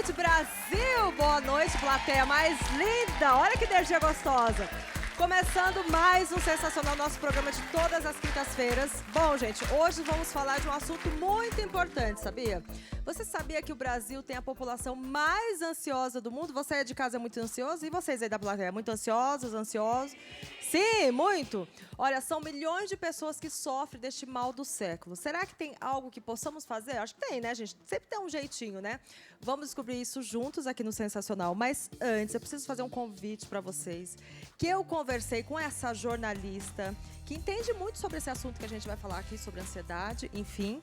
noite, Brasil! Boa noite, plateia mais linda! Olha que energia gostosa! Começando mais um sensacional nosso programa de todas as quintas-feiras. Bom, gente, hoje vamos falar de um assunto muito importante, sabia? Você sabia que o Brasil tem a população mais ansiosa do mundo? Você é de casa muito ansioso? E vocês aí da plateia, muito ansiosos, ansiosos? Sim, muito! Olha, são milhões de pessoas que sofrem deste mal do século. Será que tem algo que possamos fazer? Acho que tem, né, gente? Sempre tem um jeitinho, né? Vamos descobrir isso juntos aqui no Sensacional. Mas antes, eu preciso fazer um convite para vocês. Que eu conversei com essa jornalista que entende muito sobre esse assunto que a gente vai falar aqui, sobre ansiedade, enfim.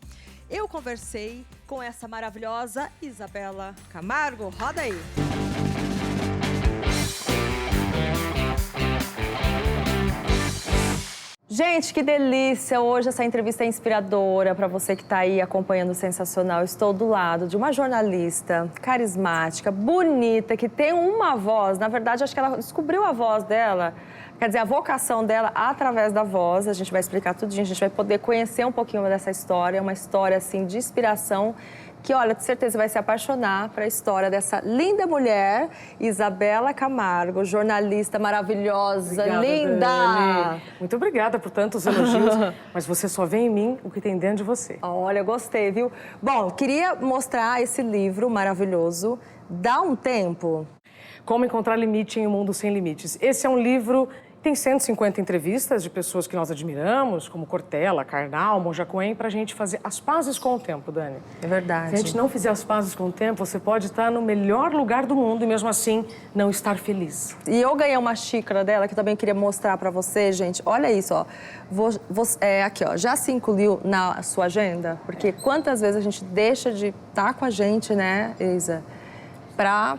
Eu conversei com essa maravilhosa Isabela Camargo. Roda aí! Gente, que delícia! Hoje essa entrevista é inspiradora para você que está aí acompanhando o Sensacional. Eu estou do lado de uma jornalista carismática, bonita, que tem uma voz. Na verdade, acho que ela descobriu a voz dela, quer dizer, a vocação dela através da voz. A gente vai explicar tudo, a gente vai poder conhecer um pouquinho dessa história, uma história assim de inspiração que, olha, de certeza vai se apaixonar para a história dessa linda mulher, Isabela Camargo, jornalista maravilhosa, obrigada, linda! Dani. Muito obrigada por tantos elogios, mas você só vê em mim o que tem dentro de você. Olha, gostei, viu? Bom, queria mostrar esse livro maravilhoso, Dá um Tempo. Como encontrar limite em um mundo sem limites. Esse é um livro... Tem 150 entrevistas de pessoas que nós admiramos, como Cortella, Karnal, Monja Coen, para a gente fazer as pazes com o tempo, Dani. É verdade. Se a gente não fizer as pazes com o tempo, você pode estar no melhor lugar do mundo e mesmo assim não estar feliz. E eu ganhei uma xícara dela que eu também queria mostrar para você, gente. Olha isso, ó. Aqui, ó. Já se incluiu na sua agenda? Porque quantas vezes a gente deixa de estar com a gente, né, Isa? Para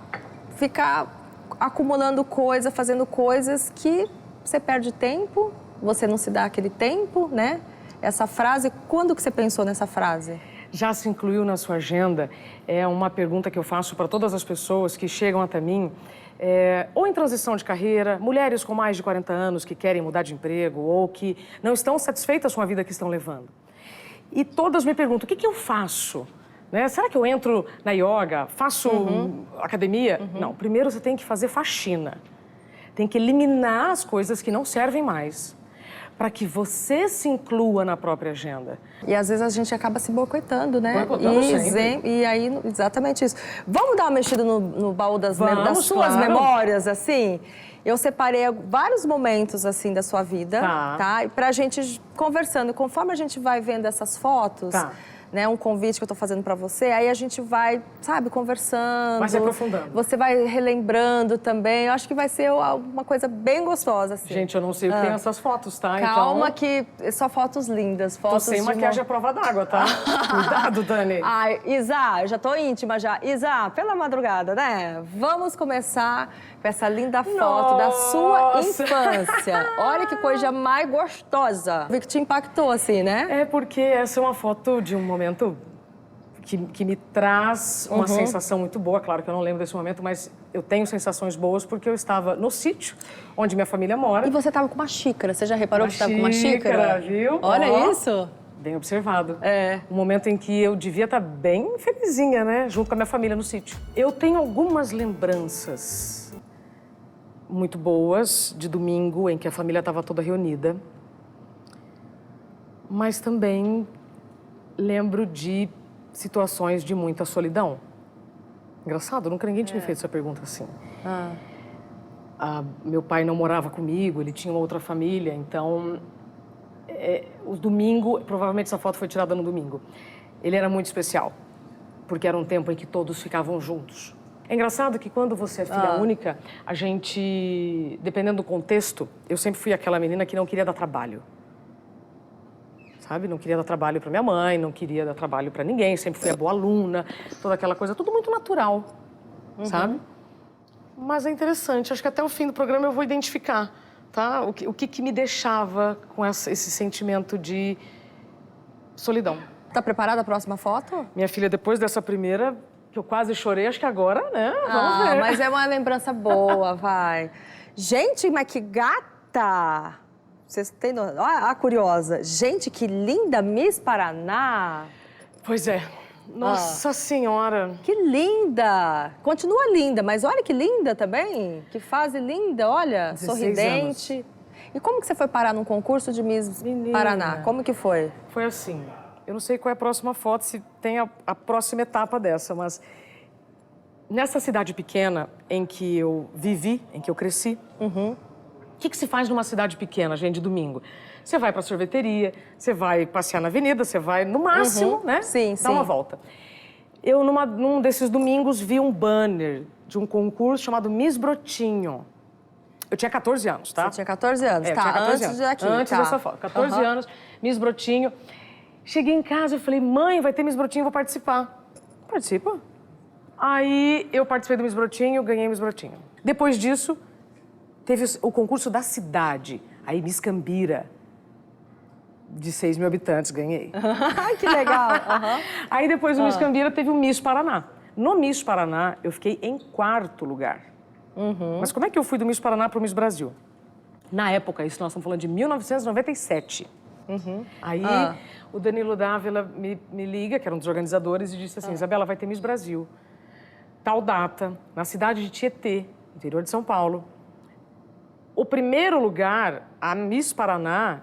ficar acumulando coisa, fazendo coisas que... Você perde tempo, você não se dá aquele tempo, né? Essa frase, quando que você pensou nessa frase? Já se incluiu na sua agenda? É uma pergunta que eu faço para todas as pessoas que chegam até mim, ou em transição de carreira, mulheres com mais de 40 anos que querem mudar de emprego ou que não estão satisfeitas com a vida que estão levando. E todas me perguntam, o que eu faço? Né? Será que eu entro na yoga, faço academia? Não, primeiro você tem que fazer faxina. Tem que eliminar as coisas que não servem mais, para que você se inclua na própria agenda. E às vezes a gente acaba se boicotando, né? E aí, exatamente isso. Vamos dar uma mexida no baú das suas memórias, assim? Eu separei vários momentos, assim, da sua vida, tá? E pra gente conversando, conforme a gente vai vendo essas fotos... Né, um convite que eu tô fazendo para você, aí a gente vai, sabe, conversando. Vai se aprofundando. Você vai relembrando também. Eu acho que vai ser uma coisa bem gostosa, assim. Gente, eu não sei o que tem essas fotos, tá? Calma, que só fotos lindas. Fotos tô sem maquiagem à prova d'água, tá? Cuidado, Dani. Ai, Isa, eu já tô íntima já. Isa, pela madrugada, né? Vamos começar com essa linda foto da sua infância. Olha que coisa mais gostosa. Vi que te impactou, assim, né? É porque essa é uma foto de um momento que me traz uma sensação muito boa. Claro que eu não lembro desse momento, mas eu tenho sensações boas porque eu estava no sítio onde minha família mora. E você estava com uma xícara. Você já reparou que estava com uma xícara? Viu? Olha isso. Bem observado. É. Um momento em que eu devia estar bem felizinha, né? Junto com a minha família no sítio. Eu tenho algumas lembranças muito boas de domingo, em que a família estava toda reunida. Mas também lembro de situações de muita solidão. Engraçado, nunca ninguém tinha me feito essa pergunta assim. Meu pai não morava comigo, ele tinha uma outra família, então... o domingo, provavelmente essa foto foi tirada no domingo, ele era muito especial, porque era um tempo em que todos ficavam juntos. É engraçado que quando você é filha única, a gente, dependendo do contexto, eu sempre fui aquela menina que não queria dar trabalho. Sabe? Não queria dar trabalho para minha mãe, não queria dar trabalho para ninguém, sempre fui a boa aluna, toda aquela coisa, tudo muito natural, sabe? Mas é interessante, acho que até o fim do programa eu vou identificar, tá? O que me deixava com esse sentimento de solidão. Tá preparada a próxima foto? Minha filha, depois dessa primeira, que eu quase chorei, acho que agora, né? Vamos ver. Mas é uma lembrança boa, vai. Gente, mas que gata! Vocês têm noção? Olha a curiosa. Gente, que linda Miss Paraná. Pois é. Nossa Senhora! Que linda! Continua linda, mas olha que linda também. Que fase linda, olha, 16 sorridente. anos. E como que você foi parar num concurso de Miss Paraná? Como que foi? Foi assim, eu não sei qual é a próxima foto, se tem a próxima etapa dessa, mas nessa cidade pequena em que eu vivi, em que eu cresci, o que se faz numa cidade pequena, gente, de domingo? Você vai pra sorveteria, você vai passear na avenida, você vai, no máximo, né? Sim, dar uma volta. Eu, num desses domingos, vi um banner de um concurso chamado Miss Brotinho. Eu tinha 14 anos, tá? Você tinha 14 anos, É, tá? eu tinha 14 Antes anos. daqui, Antes tá. dessa foto. 14 anos, Miss Brotinho. Cheguei em casa e falei, mãe, vai ter Miss Brotinho, vou participar. Participa? Aí eu participei do Miss Brotinho, ganhei Miss Brotinho. Depois disso, teve o concurso da cidade. Aí Miss Cambira, de 6 mil habitantes, ganhei. Ai, que legal. Aí depois do Miss Cambira teve o Miss Paraná. No Miss Paraná, eu fiquei em 4º lugar. Mas como é que eu fui do Miss Paraná para o Miss Brasil? Na época, isso nós estamos falando de 1997. Aí o Danilo Dávila me liga, que era um dos organizadores, e disse assim, Isabela, vai ter Miss Brasil. Tal data, na cidade de Tietê, interior de São Paulo. O primeiro lugar, a Miss Paraná,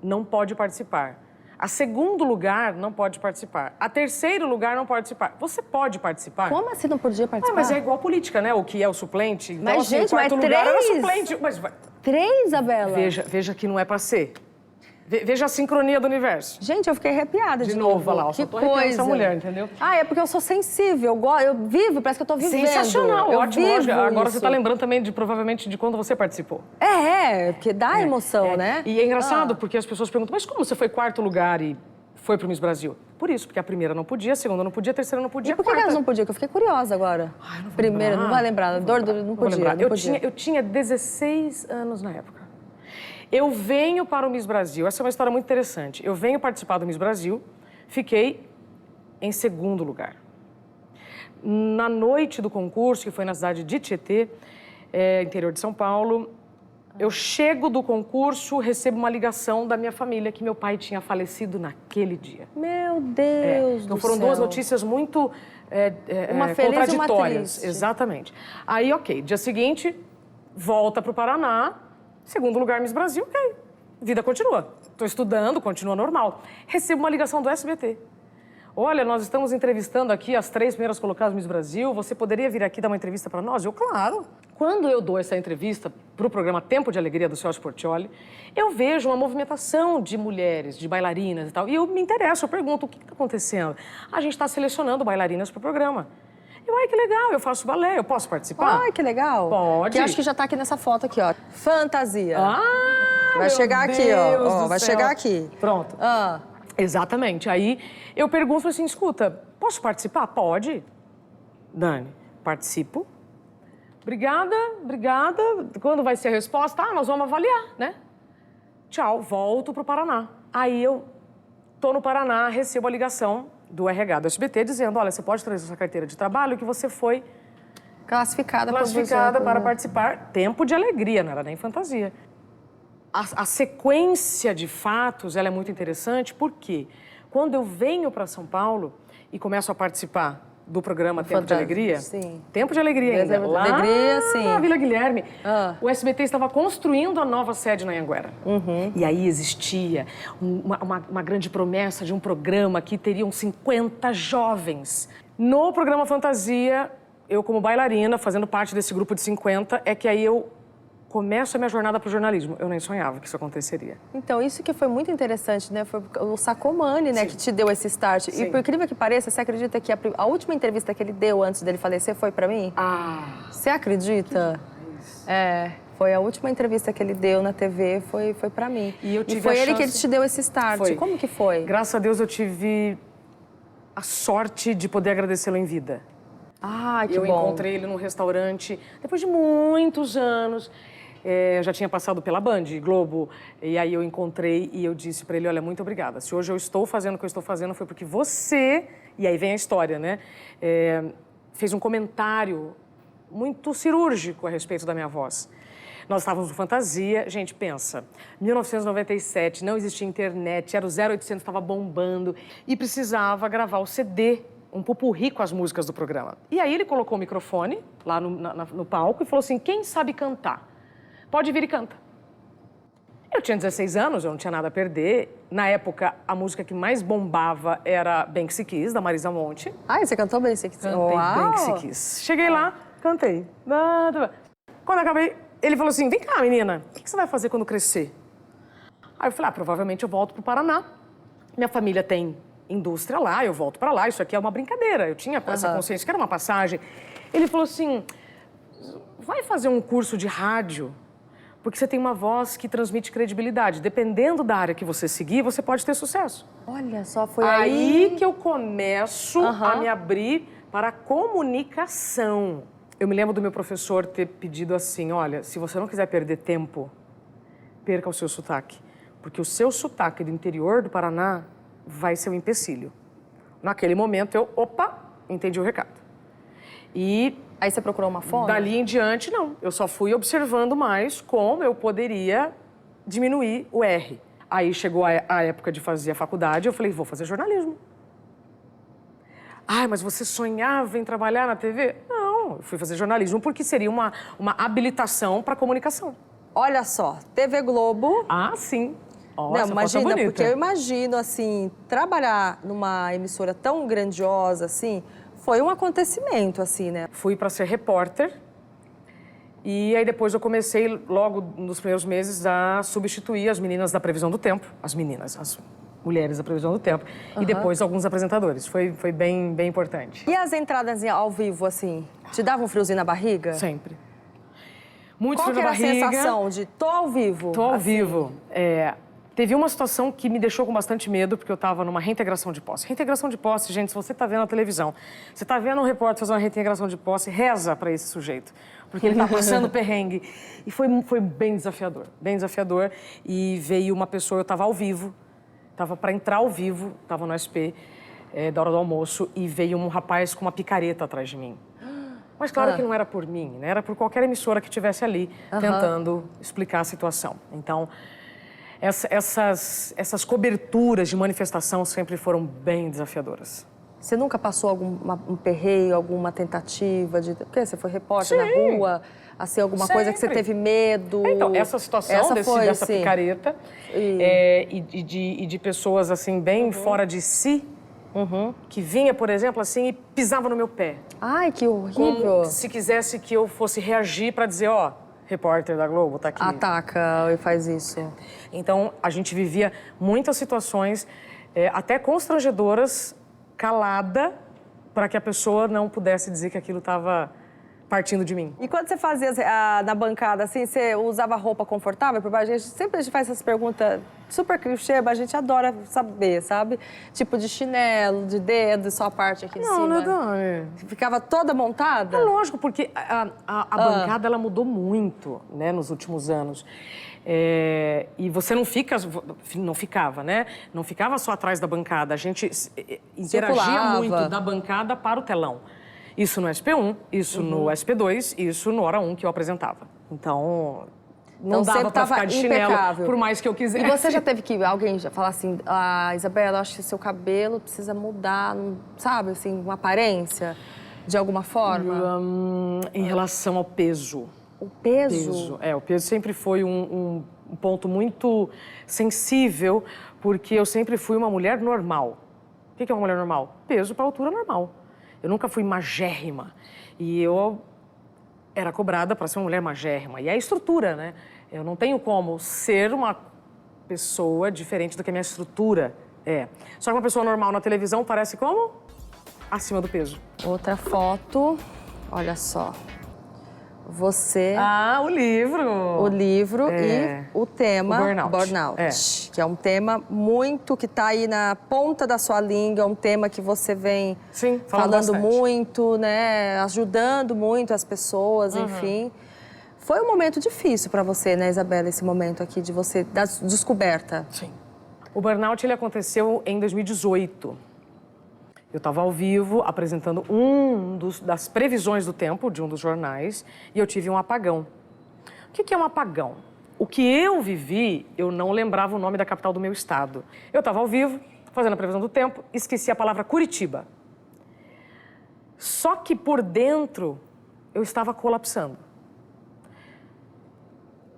não pode participar. A segundo lugar não pode participar. A terceiro lugar não pode participar. Você pode participar? Como assim não podia participar? Mas é igual política, né? O que é o suplente. Então, Mas, assim, gente, o quarto mas lugar era 3? suplente. Mas 3, Isabela? veja que não é pra ser. Veja a sincronia do universo. Gente, eu fiquei arrepiada de novo, olha lá, eu Que só tô arrepiando coisa. essa mulher, entendeu? Ah, é porque eu sou sensível, eu vivo, parece que eu tô vivendo. Sensacional, eu ótimo. vivo Lógico. Agora isso. você tá lembrando também, provavelmente, de quando você participou. Porque dá emoção, né? E é engraçado, porque as pessoas perguntam, mas como você foi 4º lugar e foi pro Miss Brasil? Por isso, porque a primeira não podia, a segunda não podia, a terceira não podia, E por que elas não podiam? Que eu fiquei curiosa agora. Ai, não vou Primeira, lembrar. não vai lembrar. Não Vou podia, lembrar. não podia. Eu tinha 16 anos na época. Eu venho para o Miss Brasil, essa é uma história muito interessante. Eu venho participar do Miss Brasil, fiquei em 2º lugar. Na noite do concurso, que foi na cidade de Tietê, interior de São Paulo, eu chego do concurso, recebo uma ligação da minha família que meu pai tinha falecido naquele dia. Meu Deus do Então foram céu. 2 notícias muito Uma feliz e uma contraditórias. triste. Exatamente. Aí, ok, dia seguinte, volta para o Paraná, 2º lugar Miss Brasil, ok. Vida continua. Estou estudando, continua normal. Recebo uma ligação do SBT. Olha, nós estamos entrevistando aqui as 3 primeiras colocadas Miss Brasil. Você poderia vir aqui dar uma entrevista para nós? Eu, claro. Quando eu dou essa entrevista para o programa Tempo de Alegria do Celso Portiolli, eu vejo uma movimentação de mulheres, de bailarinas e tal. E eu me interesso, eu pergunto, o que está acontecendo? A gente está selecionando bailarinas para o programa. Eu, ai, que legal, eu faço balé, eu posso participar? Ai, que legal. Pode. Que eu acho que já tá aqui nessa foto aqui, ó. Fantasia. Ah, Vai chegar aqui, Deus ó. do Vai céu. chegar aqui. Pronto. Exatamente. Aí eu pergunto assim, escuta, posso participar? Pode. Dani, participo. Obrigada. Quando vai ser a resposta? Nós vamos avaliar, né? Tchau, volto pro Paraná. Aí eu tô no Paraná, recebo a ligação do RH do SBT dizendo, olha, você pode trazer sua carteira de trabalho que você foi Classificada para participar. Tempo de Alegria, não era nem fantasia. A sequência de fatos ela é muito interessante porque quando eu venho para São Paulo e começo a participar do programa Tempo de Alegria, sim. Tempo de Alegria ainda, Tempo de lá Alegria, sim. na Vila Guilherme, o SBT estava construindo a nova sede na Anhanguera. E aí existia uma grande promessa de um programa que teriam 50 jovens. No programa Fantasia, eu como bailarina, fazendo parte desse grupo de 50, é que aí eu começo a minha jornada para o jornalismo. Eu nem sonhava que isso aconteceria. Então, isso que foi muito interessante, né? Foi o Sacomani, né, que te deu esse start. Sim. E por incrível que pareça, você acredita que a última entrevista que ele deu antes dele falecer foi pra mim? Você acredita? Foi a última entrevista que ele deu na TV, foi pra mim. E eu tive foi a ele que chance- te deu esse start. Foi. Como que foi? Graças a Deus eu tive a sorte de poder agradecê-lo em vida. Ah, que Eu bom. encontrei ele num restaurante, depois de muitos anos. Já tinha passado pela Band, Globo, e aí eu encontrei e eu disse pra ele, olha, muito obrigada. Se hoje eu estou fazendo o que eu estou fazendo foi porque você, e aí vem a história, né? Fez um comentário muito cirúrgico a respeito da minha voz. Nós estávamos no Fantasia, gente, pensa, 1997, não existia internet, era o 0800, estava bombando, e precisava gravar o CD um pupurri com as músicas do programa. E aí ele colocou o microfone lá no palco e falou assim, quem sabe cantar? Pode vir e canta. Eu tinha 16 anos, eu não tinha nada a perder. Na época, a música que mais bombava era Banksy Kiss, da Marisa Monte. Ah, você cantou Banksy Kiss? Cantei Banksy Kiss. Cheguei lá, cantei. Quando acabei, ele falou assim, vem cá, menina, o que você vai fazer quando crescer? Aí eu falei, provavelmente eu volto pro Paraná. Minha família tem indústria lá, eu volto pra lá, isso aqui é uma brincadeira. Eu tinha essa consciência que era uma passagem. Ele falou assim, vai fazer um curso de rádio, porque você tem uma voz que transmite credibilidade. Dependendo da área que você seguir, você pode ter sucesso. Olha só, foi aí que eu começo a me abrir para a comunicação. Eu me lembro do meu professor ter pedido assim, olha, se você não quiser perder tempo, perca o seu sotaque. Porque o seu sotaque do interior do Paraná vai ser um empecilho. Naquele momento, eu, entendi o recado. E aí você procurou uma fono? Dali em diante, não. Eu só fui observando mais como eu poderia diminuir o R. Aí chegou a época de fazer a faculdade, eu falei, vou fazer jornalismo. Mas você sonhava em trabalhar na TV? Não, eu fui fazer jornalismo porque seria uma habilitação para comunicação. Olha só, TV Globo... Sim. Não, imagina, porque eu imagino, assim, trabalhar numa emissora tão grandiosa, assim, foi um acontecimento, assim, né? Fui para ser repórter e aí depois eu comecei, logo nos primeiros meses, a substituir as meninas da Previsão do Tempo. As mulheres da Previsão do Tempo. E depois alguns apresentadores. Foi bem importante. E as entradas ao vivo, assim, te dava um friozinho na barriga? Sempre. Muito frio na barriga. Qual que era a sensação de tô ao vivo? Tô ao vivo. Teve uma situação que me deixou com bastante medo, porque eu estava numa reintegração de posse. Reintegração de posse, gente, se você está vendo a televisão, você está vendo um repórter fazer uma reintegração de posse, reza para esse sujeito, porque ele está passando perrengue. E foi bem desafiador, bem desafiador. E veio uma pessoa, eu estava ao vivo, estava para entrar ao vivo, estava no SP, da hora do almoço, e veio um rapaz com uma picareta atrás de mim. Mas claro que não era por mim, né? Era por qualquer emissora que estivesse ali, tentando explicar a situação. Então... Essas coberturas de manifestação sempre foram bem desafiadoras. Você nunca passou um perreio, alguma tentativa de... Porque você foi repórter na rua, assim, alguma coisa que você teve medo? Então, essa situação dessa picareta e de pessoas, assim, bem fora de si, que vinha, por exemplo, assim, e pisava no meu pé. Ai, que horrível! Como se quisesse que eu fosse reagir para dizer, repórter da Globo, tá aqui. Ataca e faz isso. Então, a gente vivia muitas situações, até constrangedoras, calada, para que a pessoa não pudesse dizer que aquilo estava partindo de mim. E quando você fazia na bancada, assim, você usava roupa confortável? Porque a gente faz essas perguntas super clichê, mas a gente adora saber, sabe? Tipo de chinelo, de dedo, só a parte aqui de cima. Não. Ficava toda montada? É lógico, porque a bancada, ela mudou muito, né, nos últimos anos. E você não ficava, né? Não ficava só atrás da bancada. A gente interagia muito da bancada para o telão. Isso no SP1, isso no SP2, isso no Hora 1 que eu apresentava. Então, não dava pra ficar de chinelo, impecável. por mais que eu quisesse. E você já teve que alguém já falar assim, Isabela, acho que seu cabelo precisa mudar, sabe, assim, uma aparência, de alguma forma? Em relação ao peso. O peso? O peso sempre foi um ponto muito sensível, porque eu sempre fui uma mulher normal. O que é uma mulher normal? Peso para altura normal. Eu nunca fui magérrima. E eu era cobrada para ser uma mulher magérrima. E é a estrutura, né? Eu não tenho como ser uma pessoa diferente do que a minha estrutura é. Só que uma pessoa normal na televisão parece como? Acima do peso. Outra foto, olha só. Você... o livro! O livro e o tema o burnout. Que é um tema muito que está aí na ponta da sua língua, é um tema que você vem falando muito, né? Ajudando muito as pessoas, enfim. Foi um momento difícil para você, né, Isabela, esse momento aqui de você, da descoberta. Sim. O burnout, ele aconteceu em 2018. Eu estava ao vivo apresentando das previsões do tempo de um dos jornais e eu tive um apagão. O que é um apagão? O que eu vivi, eu não lembrava o nome da capital do meu estado. Eu estava ao vivo, fazendo a previsão do tempo, esqueci a palavra Curitiba. Só que por dentro eu estava colapsando.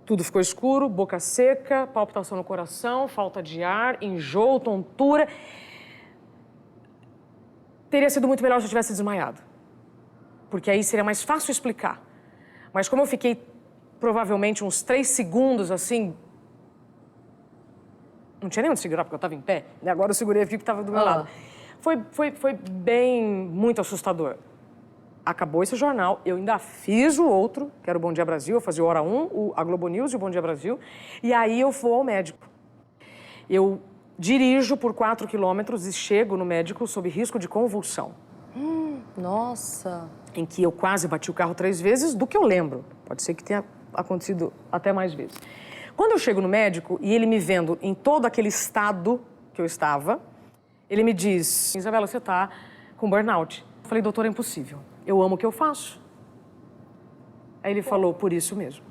Tudo ficou escuro, boca seca, palpitação no coração, falta de ar, enjoo, tontura. Teria sido muito melhor se eu tivesse desmaiado, porque aí seria mais fácil explicar. Mas como eu fiquei provavelmente uns 3 segundos assim, não tinha nem onde segurar porque eu estava em pé, e agora eu segurei aqui que estava do meu lado. Foi bem, muito assustador. Acabou esse jornal, eu ainda fiz o outro, que era o Bom Dia Brasil, eu fazia o Hora 1, a Globo News e o Bom Dia Brasil, e aí eu vou ao médico. Eu dirijo por 4 quilômetros e chego no médico sob risco de convulsão. Nossa! Em que eu quase bati o carro 3 vezes, do que eu lembro. Pode ser que tenha acontecido até mais vezes. Quando eu chego no médico e ele me vendo em todo aquele estado que eu estava, ele me diz, Isabela, você tá com burnout. Eu falei, doutor, é impossível. Eu amo o que eu faço. Aí ele falou, por isso mesmo.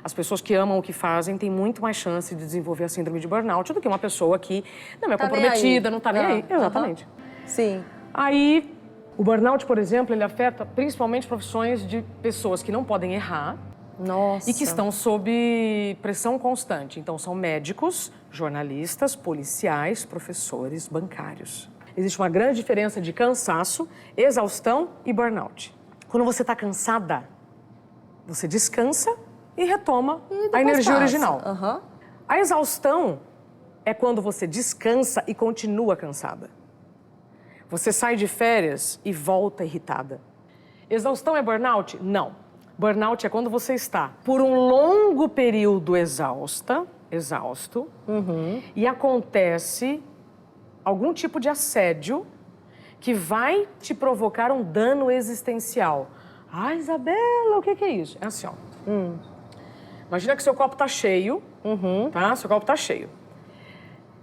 As pessoas que amam o que fazem têm muito mais chance de desenvolver a síndrome de burnout do que uma pessoa que não é comprometida, não tá nem aí. Exatamente. Sim. Aí, o burnout, por exemplo, ele afeta principalmente profissões de pessoas que não podem errar. Nossa. E que estão sob pressão constante. Então, são médicos, jornalistas, policiais, professores, bancários. Existe uma grande diferença de cansaço, exaustão e burnout. Quando você está cansada, você descansa e retoma a energia original. A exaustão é quando você descansa e continua cansada. Você sai de férias e volta irritada. Exaustão é burnout? Não. Burnout é quando você está por um longo período exausto, e acontece algum tipo de assédio que vai te provocar um dano existencial. Ah, Isabela, o que é isso? É assim, ó. Imagina que seu copo tá cheio, tá? Seu copo tá cheio.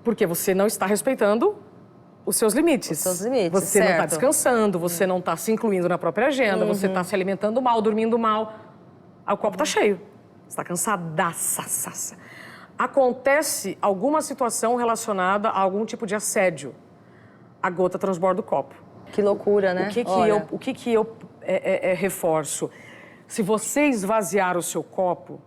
Porque você não está respeitando os seus limites. Os seus limites, você certo. não está descansando, você não está se incluindo na própria agenda, você está se alimentando mal, dormindo mal. Aí o copo tá cheio. Você está cansadaça. Acontece alguma situação relacionada a algum tipo de assédio. A gota transborda o copo. Que loucura, né? O que eu reforço? Se você esvaziar o seu copo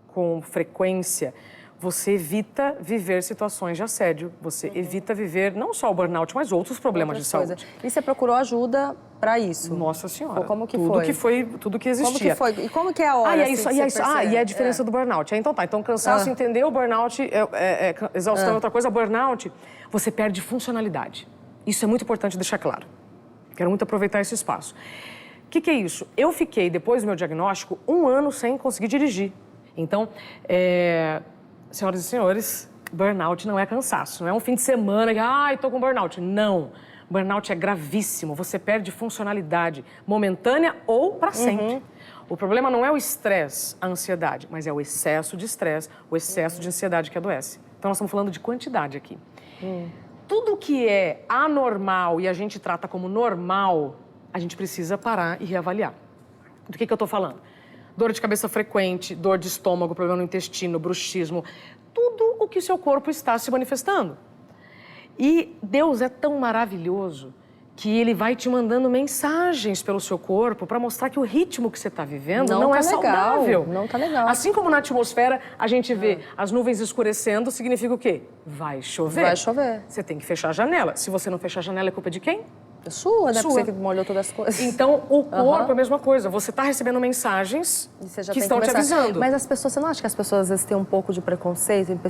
com frequência, você evita viver situações de assédio. Você evita viver não só o burnout, mas outros problemas de saúde. E você procurou ajuda para isso? Nossa Senhora. Como que tudo que existia. Como que foi? E como que é a hora? E a diferença do burnout. Então tá, então cansaço, entendeu? Burnout, exaustão é outra coisa. Burnout, você perde funcionalidade. Isso é muito importante deixar claro. Quero muito aproveitar esse espaço. O que é isso? Eu fiquei, depois do meu diagnóstico, 1 ano sem conseguir dirigir. Então, senhoras e senhores, burnout não é cansaço. Não é um fim de semana que, tô com burnout. Não. Burnout é gravíssimo. Você perde funcionalidade momentânea ou para sempre. O problema não é o estresse, a ansiedade, mas é o excesso de estresse, o excesso de ansiedade que adoece. Então, nós estamos falando de quantidade aqui. Tudo que é anormal e a gente trata como normal, a gente precisa parar e reavaliar. Do que eu estou falando? Dor de cabeça frequente, dor de estômago, problema no intestino, bruxismo, tudo o que seu corpo está se manifestando. E Deus é tão maravilhoso que Ele vai te mandando mensagens pelo seu corpo para mostrar que o ritmo que você está vivendo não é saudável. Não tá legal. Assim como na atmosfera a gente vê as nuvens escurecendo, significa o quê? Vai chover. Vai chover. Você tem que fechar a janela. Se você não fechar a janela, é culpa de quem? Sua, né? Porque você que molhou todas as coisas. Então, o corpo é a mesma coisa. Você está recebendo mensagens que estão te avisando. Mas as pessoas, você não acha que as pessoas às vezes têm um pouco de preconceito em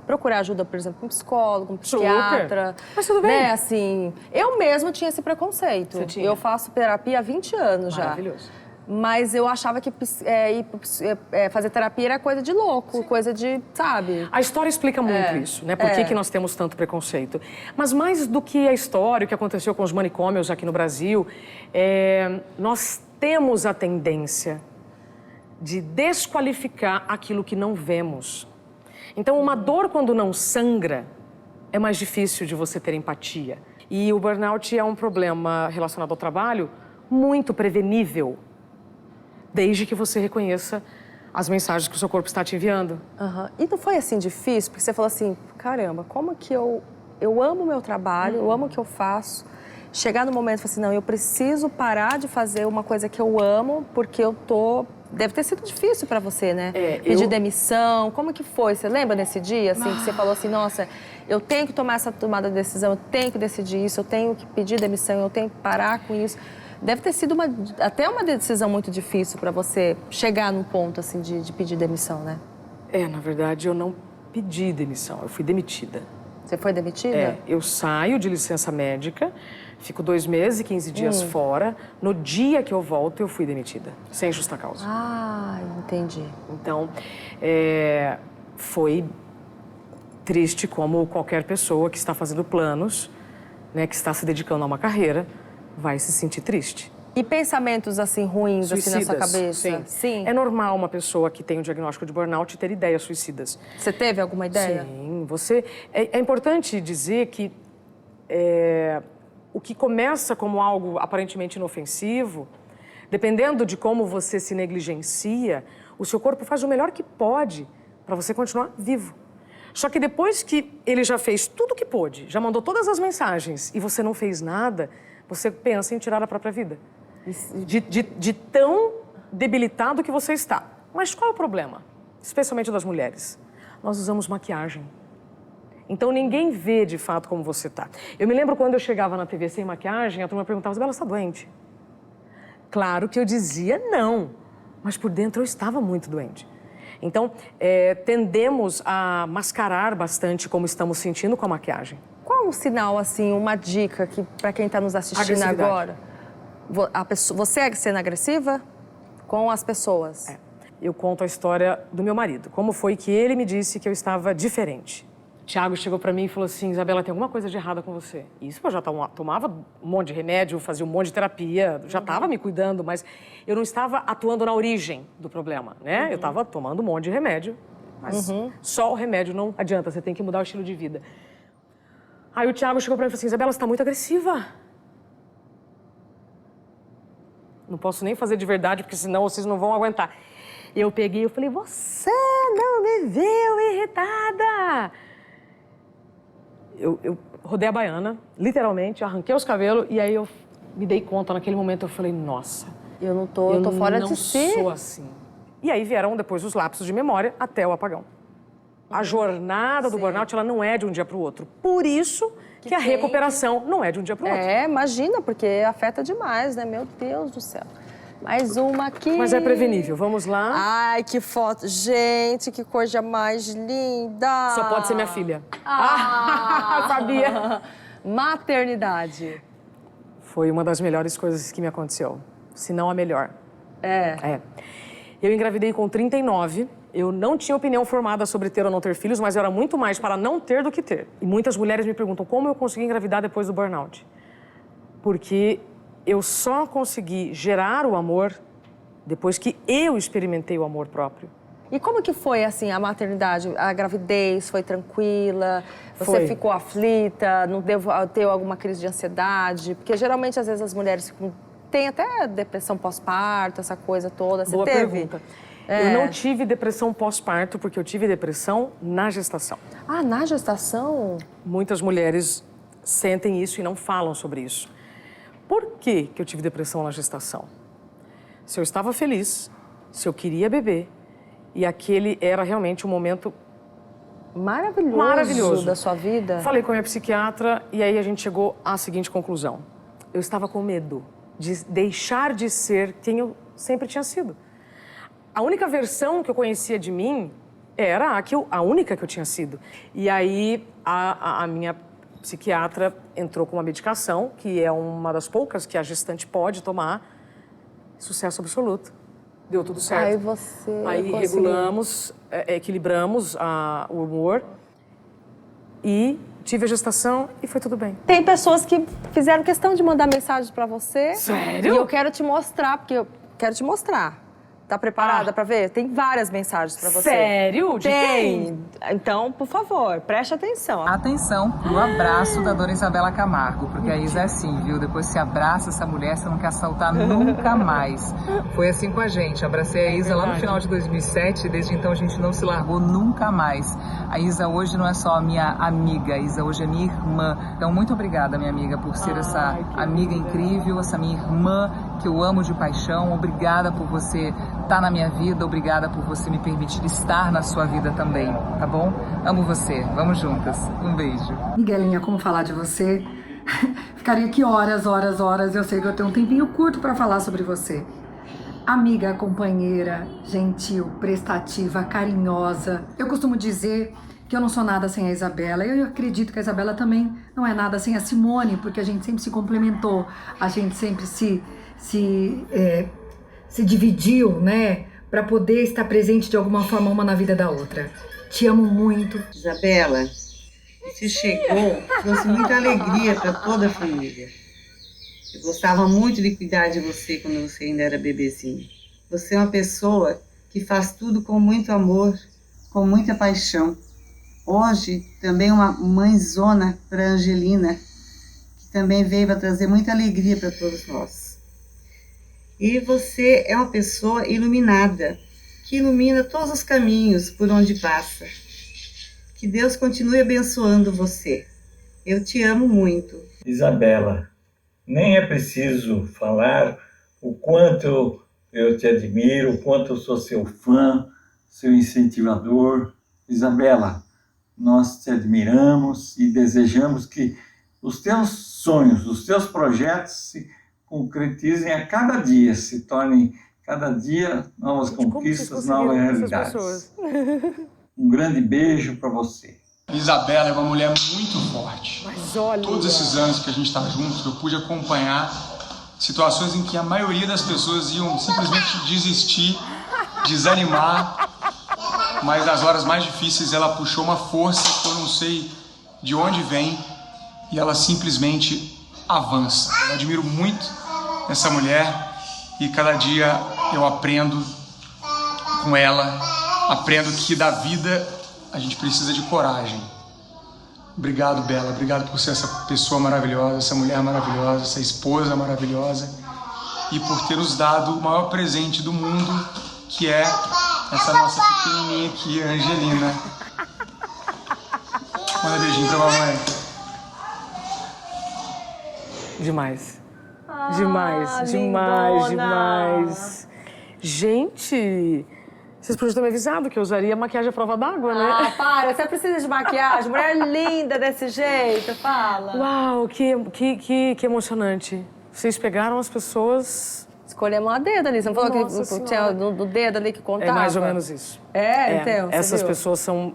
procurar ajuda, por exemplo, um psicólogo, um psiquiatra? Super. Mas tudo bem. Né? Assim, eu mesma tinha esse preconceito. Você tinha? Eu faço terapia há 20 anos já. Maravilhoso. Mas eu achava que fazer terapia era coisa de louco, coisa de, sabe? A história explica muito isso, né? Por que nós temos tanto preconceito. Mas mais do que a história, o que aconteceu com os manicômios aqui no Brasil, nós temos a tendência de desqualificar aquilo que não vemos. Então, uma dor quando não sangra, é mais difícil de você ter empatia. E o burnout é um problema relacionado ao trabalho muito prevenível, desde que você reconheça as mensagens que o seu corpo está te enviando. E não foi assim difícil? Porque você falou assim, caramba, como que eu amo o meu trabalho, eu amo o que eu faço, chegar no momento e falar assim, não, eu preciso parar de fazer uma coisa que eu amo, porque eu tô... Deve ter sido difícil pra você, né? Pedir demissão, como que foi? Você lembra nesse dia, assim, que você falou assim, nossa, eu tenho que tomar essa tomada de decisão, eu tenho que decidir isso, eu tenho que pedir demissão, eu tenho que parar com isso. Deve ter sido até uma decisão muito difícil pra você chegar num ponto, assim, de pedir demissão, né? Na verdade, eu não pedi demissão, eu fui demitida. Você foi demitida? Eu saio de licença médica, fico 2 meses e 15 dias fora. No dia que eu volto, eu fui demitida, sem justa causa. Ah, entendi. Então, foi triste como qualquer pessoa que está fazendo planos, né, que está se dedicando a uma carreira, vai se sentir triste. E pensamentos, assim, ruins, Suicidas, assim, na sua cabeça? Sim. É normal uma pessoa que tem um diagnóstico de burnout ter ideias suicidas. Você teve alguma ideia? Sim, você... É importante dizer que o que começa como algo aparentemente inofensivo, dependendo de como você se negligencia, o seu corpo faz o melhor que pode para você continuar vivo. Só que depois que ele já fez tudo o que pôde, já mandou todas as mensagens e você não fez nada, você pensa em tirar a própria vida. De tão debilitado que você está. Mas qual é o problema? Especialmente das mulheres. Nós usamos maquiagem. Então ninguém vê de fato como você está. Eu me lembro quando eu chegava na TV sem maquiagem, a turma perguntava, Isabela, você está doente? Claro que eu dizia não, mas por dentro eu estava muito doente. Então, tendemos a mascarar bastante como estamos sentindo com a maquiagem. Qual um sinal, assim, uma dica que para quem está nos assistindo agora? Você é sendo agressiva com as pessoas? Eu conto a história do meu marido. Como foi que ele me disse que eu estava diferente. Tiago chegou pra mim e falou assim, Isabela, tem alguma coisa de errada com você. Isso eu já tomava um monte de remédio, fazia um monte de terapia, já estava me cuidando, mas eu não estava atuando na origem do problema, né? Eu estava tomando um monte de remédio, mas só o remédio não adianta, você tem que mudar o estilo de vida. Aí o Tiago chegou pra mim e falou assim, Isabela, você tá muito agressiva. Não posso nem fazer de verdade, porque senão vocês não vão aguentar. Eu peguei e falei, você não me viu irritada. Eu rodei a baiana, literalmente, arranquei os cabelos e aí eu me dei conta, naquele momento eu falei, nossa... Eu tô fora de si. Eu não sou assim. E aí vieram depois os lapsos de memória até o apagão. A jornada do burnout, ela não é de um dia para o outro. Por isso que a recuperação não é de um dia para o outro. Imagina, porque afeta demais, né? Meu Deus do céu. Mais uma aqui. Mas é prevenível. Vamos lá. Ai, que foto. Gente, que coisa mais linda. Só pode ser minha filha. Sabia. Maternidade. Foi uma das melhores coisas que me aconteceu. Se não a melhor. Eu engravidei com 39. Eu não tinha opinião formada sobre ter ou não ter filhos, mas eu era muito mais para não ter do que ter. E muitas mulheres me perguntam como eu consegui engravidar depois do burnout. Porque eu só consegui gerar o amor depois que eu experimentei o amor próprio. E como que foi, assim, a maternidade? A gravidez foi tranquila? Você ficou aflita? Não teve alguma crise de ansiedade? Porque geralmente, às vezes, as mulheres têm até depressão pós-parto, essa coisa toda. Você Boa teve? Pergunta. Eu não tive depressão pós-parto, porque eu tive depressão na gestação. Ah, na gestação? Muitas mulheres sentem isso e não falam sobre isso. Por que eu tive depressão na gestação? Se eu estava feliz, se eu queria beber, e aquele era realmente um momento maravilhoso da sua vida. Falei com a minha psiquiatra e aí a gente chegou à seguinte conclusão. Eu estava com medo de deixar de ser quem eu sempre tinha sido. A única versão que eu conhecia de mim era a única que eu tinha sido. E aí a minha psiquiatra entrou com uma medicação, que é uma das poucas que a gestante pode tomar. Sucesso absoluto. Deu tudo certo. Aí você Aí regulamos, equilibramos o humor e tive a gestação e foi tudo bem. Tem pessoas que fizeram questão de mandar mensagens pra você. Sério? E eu quero te mostrar, porque eu quero te mostrar. Tá preparada pra ver? Tem várias mensagens pra você. Sério? De Tem. quem? Então, por favor, preste atenção. Atenção pro abraço da dona Isabela Camargo, porque a Isa é assim, viu? Depois que você abraça essa mulher, você não quer soltar nunca mais. Foi assim com a gente. Abracei a Isa lá no final de 2007 e desde então a gente não se largou nunca mais. A Isa hoje não é só a minha amiga, a Isa hoje é minha irmã. Então, muito obrigada, minha amiga, por ser essa amiga incrível, essa minha irmã que eu amo de paixão. Obrigada por você estar na minha vida, obrigada por você me permitir estar na sua vida também, tá bom? Amo você, vamos juntas. Um beijo. Miguelinha, como falar de você? Ficaria aqui horas, eu sei que eu tenho um tempinho curto para falar sobre você. Amiga, companheira, gentil, prestativa, carinhosa. Eu costumo dizer que eu não sou nada sem a Isabela. Eu acredito que a Isabela também não é nada sem a Simone, porque a gente sempre se complementou, a gente sempre se dividiu, né? Para poder estar presente de alguma forma uma na vida da outra. Te amo muito. Isabela, você chegou, trouxe muita alegria para toda a família. Eu gostava muito de cuidar de você quando você ainda era bebezinho. Você é uma pessoa que faz tudo com muito amor, com muita paixão. Hoje, também uma mãezona para Angelina, que também veio para trazer muita alegria para todos nós. E você é uma pessoa iluminada, que ilumina todos os caminhos por onde passa. Que Deus continue abençoando você. Eu te amo muito. Isabela, nem é preciso falar o quanto eu te admiro, o quanto eu sou seu fã, seu incentivador. Isabela, nós te admiramos e desejamos que os teus sonhos, os teus projetos se concretizem a cada dia, se tornem cada dia novas conquistas, novas realidades. Um grande beijo para você. Isabela é uma mulher muito forte. Mas olha... Todos esses anos que a gente está junto, eu pude acompanhar situações em que a maioria das pessoas iam simplesmente desistir, desanimar, mas nas horas mais difíceis ela puxou uma força que eu não sei de onde vem e ela simplesmente avança. Eu admiro muito essa mulher e cada dia eu aprendo com ela, aprendo que da vida a gente precisa de coragem. Obrigado, Bela. Obrigado por ser essa pessoa maravilhosa, essa mulher maravilhosa, essa esposa maravilhosa e por ter nos dado o maior presente do mundo, que é essa nossa pequenininha aqui, a Angelina. Manda um beijinho pra mamãe. Demais. Lindona. Demais. Gente, vocês podiam ter me avisado que eu usaria maquiagem à prova d'água, né? Ah, para, você precisa de maquiagem? Mulher linda desse jeito, fala. Uau, que emocionante. Vocês pegaram as pessoas... Escolhemos a dedo ali, você não falou Nossa que tinha do dedo ali que contava? É mais ou menos isso. Então, essas pessoas são...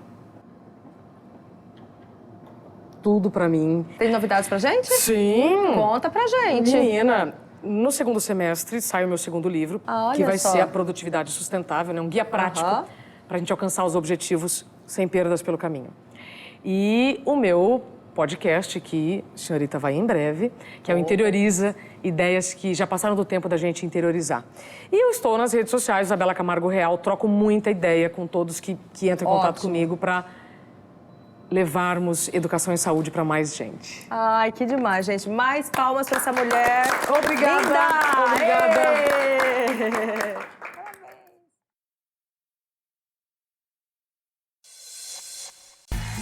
tudo pra mim. Tem novidades pra gente? Sim! Conta pra gente. Menina, no segundo semestre sai o meu segundo livro, que vai ser a produtividade sustentável, né? Um guia prático pra gente alcançar os objetivos sem perdas pelo caminho. E o meu podcast, que a senhorita vai em breve, que é o Interioriza, ideias que já passaram do tempo da gente interiorizar. E eu estou nas redes sociais, Isabela Camargo Real, troco muita ideia com todos que entram em contato comigo pra levarmos educação e saúde para mais gente. Ai, que demais, gente. Mais palmas para essa mulher. Obrigada! Linda! Obrigada!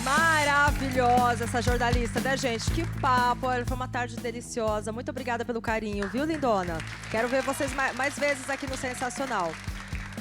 Maravilhosa essa jornalista, né, gente? Que papo, olha, foi uma tarde deliciosa. Muito obrigada pelo carinho, viu, lindona? Quero ver vocês mais vezes aqui no Sensacional.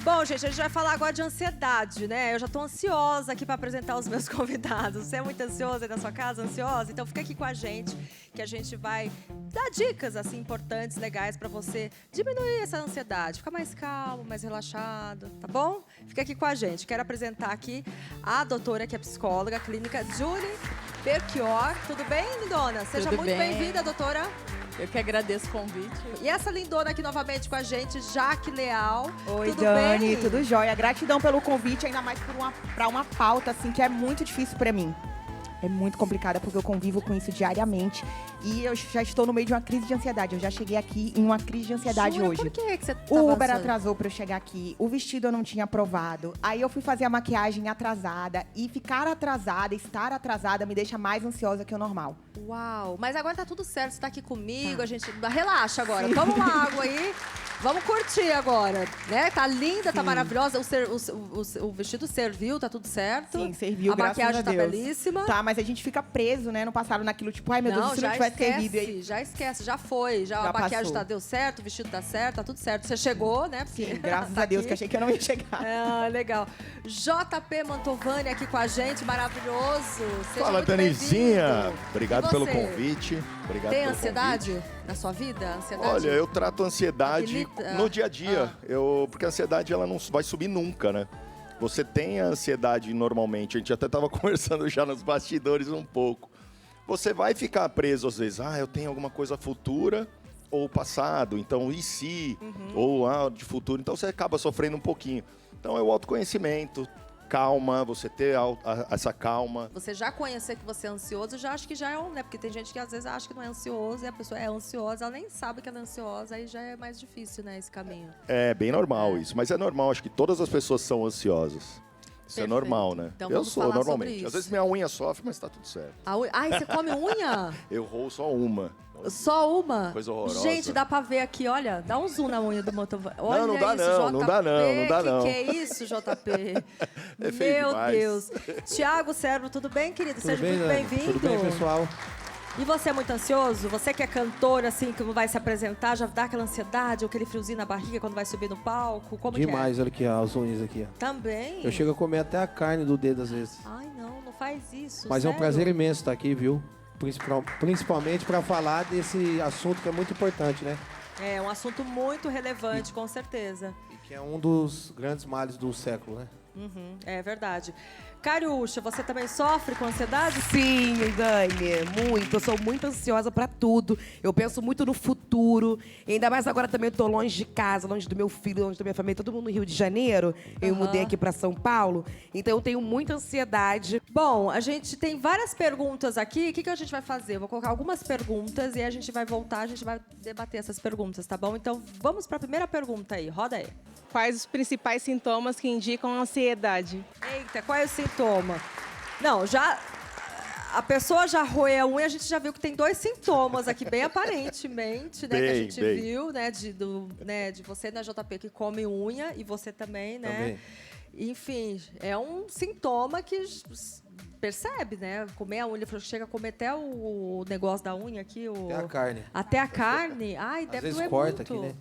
Bom, gente, a gente vai falar agora de ansiedade, né? Eu já tô ansiosa aqui para apresentar os meus convidados. Você é muito ansiosa aí na sua casa, ansiosa? Então fica aqui com a gente, que a gente vai dar dicas, assim, importantes, legais para você diminuir essa ansiedade, ficar mais calmo, mais relaxado, tá bom? Fica aqui com a gente. Quero apresentar aqui a doutora, que é psicóloga clínica, Julie Berchior. Tudo bem, lindona? Seja muito bem-vinda, doutora. Eu que agradeço o convite. E essa lindona aqui novamente com a gente, Jaque Leal. Oi, tudo Dani, bem? tudo jóia. Gratidão pelo convite, ainda mais para uma pauta assim que é muito difícil para mim. é muito complicada porque eu convivo com isso diariamente e eu já estou no meio de uma crise de ansiedade. Eu já cheguei aqui em uma crise de ansiedade hoje. Por que você O Uber atrasou pra eu chegar aqui, o vestido eu não tinha aprovado, aí eu fui fazer a maquiagem atrasada e ficar atrasada, estar atrasada me deixa mais ansiosa que o normal. Uau, mas agora tá tudo certo, você tá aqui comigo, a gente relaxa agora. Toma uma água aí, vamos curtir agora, né? Tá linda, tá maravilhosa, o vestido serviu, tá tudo certo. Sim, serviu, a maquiagem graças a Deus. Tá belíssima. Tá, mas a gente fica preso, né, no passado naquilo, tipo, ai meu Deus, se não tivesse servido aí. Já esquece, já foi, já a maquiagem deu certo, o vestido tá certo, tá tudo certo. Você chegou, né? Sim, graças a Deus, que achei que eu não ia chegar. Ah, legal. JP Mantovani aqui com a gente, maravilhoso. Seja Fala, muito Tanizinha. bem-vindo. Obrigado pelo convite. Obrigado Tem pelo ansiedade convite. na sua vida? Ansiedade? Olha, eu trato a ansiedade no dia a dia. Porque a ansiedade ela não vai subir nunca, né? Você tem a ansiedade normalmente. A gente até estava conversando já nos bastidores um pouco. Você vai ficar preso às vezes. Eu tenho alguma coisa futura ou passado. Então, e se? Ou de futuro. Então, você acaba sofrendo um pouquinho. Então, é o autoconhecimento. Calma, você ter essa calma. Você já conhecer que você é ansioso, eu já acho que já é né? Porque tem gente que às vezes acha que não é ansioso e a pessoa é ansiosa, ela nem sabe que ela é ansiosa, aí já é mais difícil, né, esse caminho. É bem normal isso, mas é normal, acho que todas as pessoas são ansiosas. Isso é normal, né? Então, eu sou normalmente. Às vezes minha unha sofre, mas tá tudo certo. Ai, você come unha? Eu roo só uma. Só uma? Coisa horrorosa. Gente, dá pra ver aqui, olha. Dá um zoom na unha do Mantovani. Olha não dá isso, não, JP. não dá não, não dá não. Que é isso, JP? É feio Meu demais. Deus. Tiago Servo, tudo bem, querido? Tudo Seja bem, muito bem-vindo. Tudo bem, pessoal? E você é muito ansioso? Você que é cantor, assim, que não vai se apresentar, já dá aquela ansiedade, ou aquele friozinho na barriga quando vai subir no palco? Como Demais, que é? olha aqui, ó, as unhas aqui. Ó. Também? Eu chego a comer até a carne do dedo às vezes. Ai, não faz isso, Mas sério? é um prazer imenso estar aqui, viu? Principalmente para falar desse assunto que é muito importante, né? É um assunto muito relevante, com certeza. E que é um dos grandes males do século, né? É verdade. Cariúcha, você também sofre com ansiedade? Sim, Dani, muito. Eu sou muito ansiosa pra tudo. Eu penso muito no futuro. E ainda mais agora também eu tô longe de casa, longe do meu filho, longe da minha família, todo mundo no Rio de Janeiro. Eu mudei aqui pra São Paulo. Então eu tenho muita ansiedade. Bom, a gente tem várias perguntas aqui. O que a gente vai fazer? Eu vou colocar algumas perguntas e a gente vai voltar, a gente vai debater essas perguntas, tá bom? Então vamos pra primeira pergunta aí. Roda aí. Quais os principais sintomas que indicam ansiedade? Eita, qual é o sintoma? Não, já... A pessoa já roe a unha, a gente já viu que tem 2 sintomas aqui, bem aparentemente, né? Que a gente viu, né? De você, né, JP, que come unha, e você também, né? Também. Enfim, é um sintoma que percebe, né? Comer a unha, chega a comer até o negócio da unha aqui. Até a carne. Até a carne? Ai, deve vezes doer corta muito. aqui, né?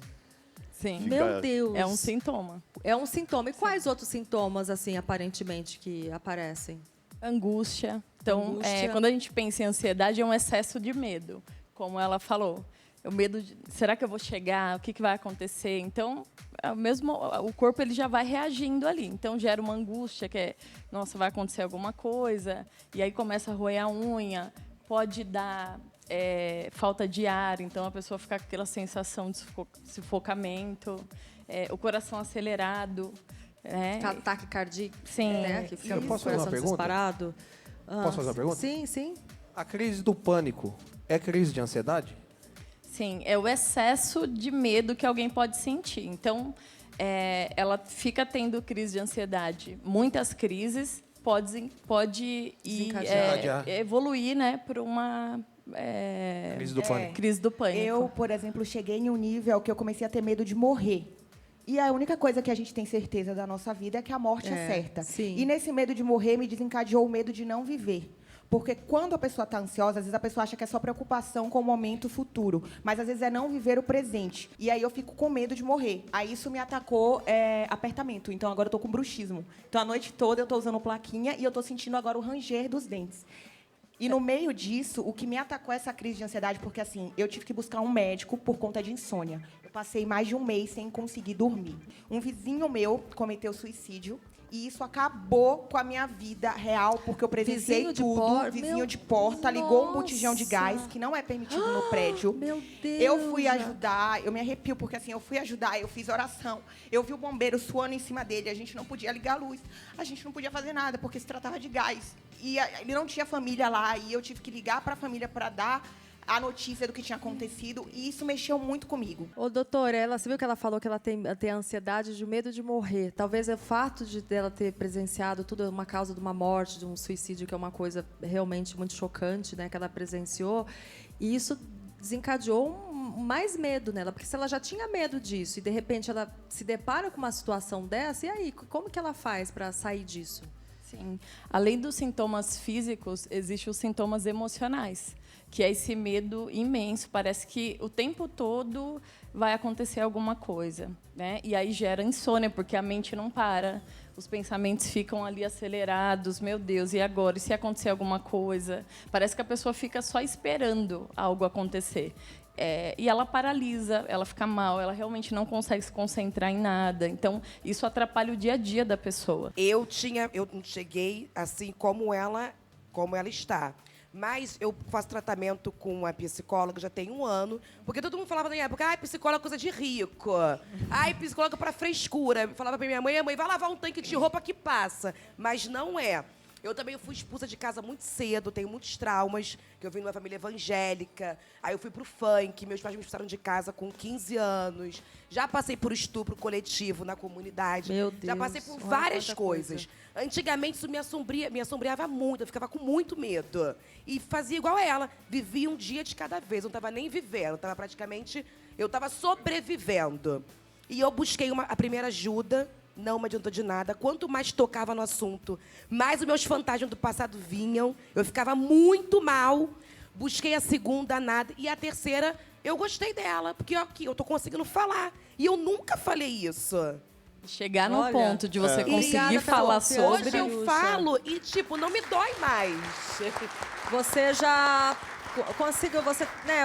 Sim. Meu Deus. É um sintoma. É um sintoma. E quais outros sintomas, assim, aparentemente, que aparecem? Angústia. Então, Angústia. quando a gente pensa em ansiedade, é um excesso de medo, como ela falou. O medo de, será que eu vou chegar? O que vai acontecer? Então, o corpo ele já vai reagindo ali. Então, gera uma angústia, que é, nossa, vai acontecer alguma coisa. E aí começa a roer a unha. Pode dar falta de ar, então a pessoa fica com aquela sensação de sufocamento. O coração acelerado. Ataque cardíaco. Sim. Né? Que fica Eu posso fazer uma pergunta? disparado. Posso fazer uma pergunta? Sim, sim. A crise do pânico é crise de ansiedade? Sim, é o excesso de medo que alguém pode sentir. Então, ela fica tendo crise de ansiedade. Muitas crises pode evoluir, né, para uma crise do pânico. Crise do pânico. Eu, por exemplo, cheguei em um nível que eu comecei a ter medo de morrer. E a única coisa que a gente tem certeza da nossa vida é que a morte é certa. Sim. E nesse medo de morrer me desencadeou o medo de não viver. Porque quando a pessoa está ansiosa, às vezes a pessoa acha que é só preocupação com o momento futuro. Mas às vezes é não viver o presente. E aí eu fico com medo de morrer. Aí isso me atacou apertamento. Então agora eu tô com bruxismo. Então a noite toda eu tô usando plaquinha e eu tô sentindo agora o ranger dos dentes. E no meio disso, o que me atacou é essa crise de ansiedade, porque assim, eu tive que buscar um médico por conta de insônia. Eu passei mais de um mês sem conseguir dormir. Um vizinho meu cometeu suicídio. E isso acabou com a minha vida real, porque eu presenciei tudo. Vizinho de porta, ligou um botijão de gás, que não é permitido no prédio. Meu Deus! Eu fui ajudar, eu me arrepio, porque assim, eu fui ajudar, eu fiz oração. Eu vi o bombeiro suando em cima dele, a gente não podia ligar a luz, a gente não podia fazer nada, porque se tratava de gás. E ele não tinha família lá, e eu tive que ligar para a família para dar a notícia do que tinha acontecido, e isso mexeu muito comigo. Ô, doutora, você viu que ela falou que ela tem ansiedade de medo de morrer. Talvez o fato de dela ter presenciado tudo uma causa de uma morte, de um suicídio, que é uma coisa realmente muito chocante, né, que ela presenciou, e isso desencadeou mais medo nela, porque se ela já tinha medo disso e, de repente, ela se depara com uma situação dessa, e aí, como que ela faz para sair disso? Sim. Além dos sintomas físicos, existem os sintomas emocionais, que é esse medo imenso. Parece que o tempo todo vai acontecer alguma coisa, né? E aí gera insônia, porque a mente não para. Os pensamentos ficam ali acelerados. Meu Deus, e agora? E se acontecer alguma coisa? Parece que a pessoa fica só esperando algo acontecer. E ela paralisa, ela fica mal, ela realmente não consegue se concentrar em nada. Então, isso atrapalha o dia a dia da pessoa. Eu não cheguei assim como ela está. Mas eu faço tratamento com a psicóloga já tem 1 ano, porque todo mundo falava na minha época, psicóloga é coisa de rico. Psicóloga para frescura. Falava para minha mãe, vai lavar um tanque de roupa que passa. Mas não é. Eu também fui expulsa de casa muito cedo, tenho muitos traumas, que eu vim de uma família evangélica. Aí eu fui pro funk, meus pais me expulsaram de casa com 15 anos. Já passei por estupro coletivo na comunidade. Meu Deus. Já passei por várias coisas. Antigamente isso me assombriava muito, eu ficava com muito medo. E fazia igual a ela, vivia um dia de cada vez, eu não estava nem vivendo, eu estava sobrevivendo. E eu busquei a primeira ajuda, não me adiantou de nada. Quanto mais tocava no assunto, mais os meus fantasmas do passado vinham. Eu ficava muito mal. Busquei a segunda, nada. E a terceira, eu gostei dela, porque aqui eu tô conseguindo falar. E eu nunca falei isso. Chegar no ponto de você conseguir falar sobre. Hoje eu falo e, não me dói mais. Você já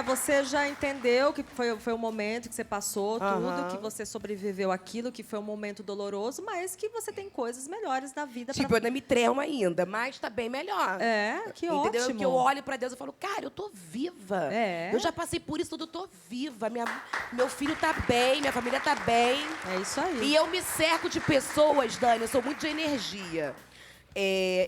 você já entendeu que foi o momento que você passou, tudo, que você sobreviveu àquilo, que foi um momento doloroso, mas que você tem coisas melhores na vida. Eu ainda me tremo ainda, mas tá bem melhor. Que entendeu? ótimo. Que eu olho pra Deus e falo, cara, eu tô viva. Eu já passei por isso tudo, eu tô viva. Meu filho tá bem, minha família tá bem. É isso aí. E eu me cerco de pessoas, Dani, eu sou muito de energia.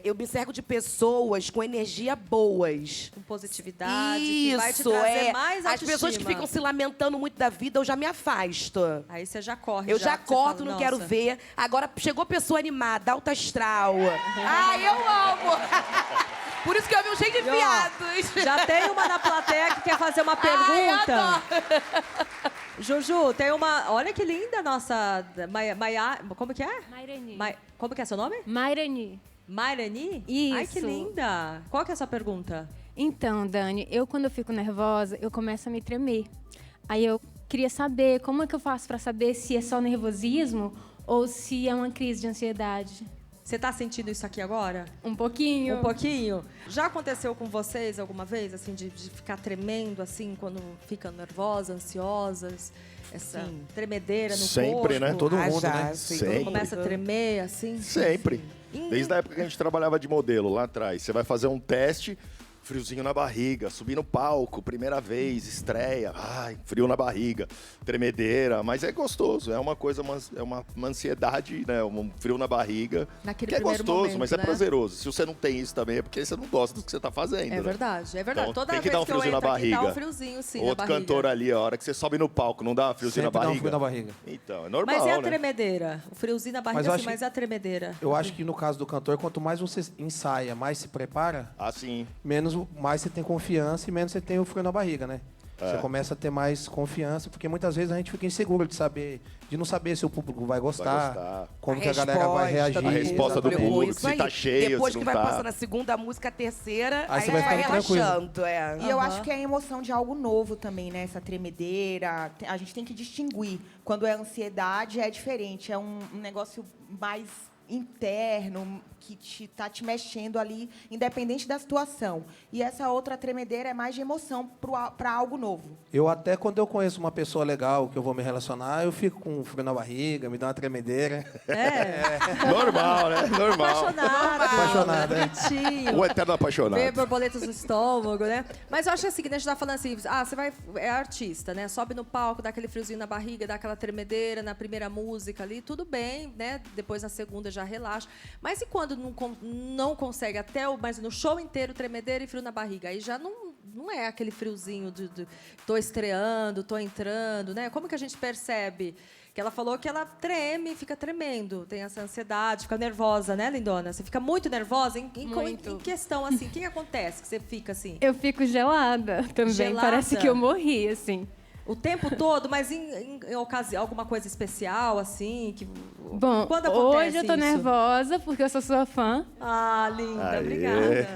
Eu me cerco de pessoas com energia boas. Com positividade, isso, que vai te trazer mais autoestima. As pessoas que ficam se lamentando muito da vida, eu já me afasto. Aí você já corre. Eu já corto, não quero ver. Agora, chegou pessoa animada, alta astral. Eu amo! Por isso que eu vi um cheio de viados. Já tem uma na plateia que quer fazer uma pergunta. Juju, tem uma... Olha que linda a nossa... Como que é? Mairani. Como que é seu nome? Mairani. Mairani? Isso. Ai, que linda. Qual que é a sua pergunta? Então, Dani, quando eu fico nervosa, eu começo a me tremer. Aí eu queria saber, como é que eu faço para saber se é só nervosismo ou se é uma crise de ansiedade? Você tá sentindo isso aqui agora? Um pouquinho. Um pouquinho? Já aconteceu com vocês alguma vez, assim, de ficar tremendo, assim, quando ficam nervosas, ansiosas? Essa tremedeira no corpo? Sempre, né? Todo mundo, já, né? Sempre. Começa a tremer, assim? Sempre. Desde a época que a gente trabalhava de modelo, lá atrás. Você vai fazer um teste, friozinho na barriga, subir no palco, primeira vez, estreia, frio na barriga, tremedeira, mas é gostoso, é uma coisa, é uma ansiedade, né, um frio na barriga, naquele que é gostoso, momento, mas né? é prazeroso. Se você não tem isso também, é porque você não gosta do que você está fazendo. É verdade, é verdade. Então, toda tem que vez dar um que eu friozinho entro na aqui, barriga. dá um friozinho, sim, Outro na barriga. cantor ali, a hora que você sobe no palco, não dá um friozinho Sempre na barriga? dá um frio na barriga. Então, é normal, Mas é a né? tremedeira? O friozinho na barriga, sim, mas é a tremedeira. Eu acho que no caso do cantor, quanto mais você ensaia, mais se prepara, mais você tem confiança e menos você tem o frio na barriga, né? Você começa a ter mais confiança, porque muitas vezes a gente fica inseguro de não saber se o público vai gostar, como que a galera vai reagir. A resposta do público, se tá cheio, depois se que não vai tá. passando a segunda música, a terceira, Aí você vai relaxando. E eu acho que é a emoção de algo novo também, né? Essa tremedeira. A gente tem que distinguir. Quando é ansiedade, é diferente. É um negócio mais interno que tá te mexendo ali, independente da situação. E essa outra tremedeira é mais de emoção para algo novo. Eu até, quando eu conheço uma pessoa legal, que eu vou me relacionar, eu fico com um frio na barriga, me dá uma tremedeira. Normal, né? Normal. Apaixonado. Bonitinho. O eterno apaixonado. Ver borboletas no estômago, né? Mas eu acho assim, que a gente tá falando assim, você é artista, né? Sobe no palco, dá aquele friozinho na barriga, dá aquela tremedeira na primeira música ali, tudo bem, né? Depois na segunda já relaxa. Mas e quando não consegue mas no show inteiro tremedeira e frio na barriga? Aí já não é aquele friozinho de tô estreando, tô entrando, né? Como que a gente percebe? Que ela falou que ela treme, fica tremendo, tem essa ansiedade, fica nervosa, né, lindona? Você fica muito nervosa? Em questão, assim, o que acontece que você fica assim? Eu fico gelada também, Gelada? Parece que eu morri, assim. O tempo todo, mas em ocasião, alguma coisa especial, assim? Bom, quando acontece hoje eu tô isso? nervosa, porque eu sou sua fã. Ah, linda, Aê. obrigada.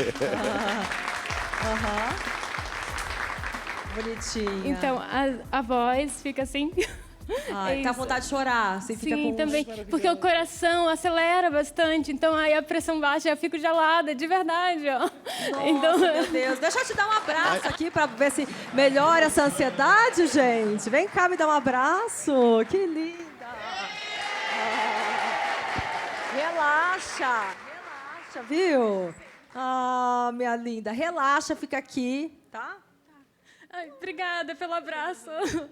Bonitinha. Então, a voz fica assim... Ai, tá à vontade de chorar. Você fica Sim, com... também, porque o coração acelera bastante, então aí a pressão baixa, eu fico gelada, de verdade, ó. Nossa, então... meu Deus. Deixa eu te dar um abraço aqui pra ver se melhora essa ansiedade, gente. Vem cá me dar um abraço. Que linda. Relaxa, viu? Ah, minha linda. Relaxa, fica aqui, tá? Ai, obrigada pelo abraço.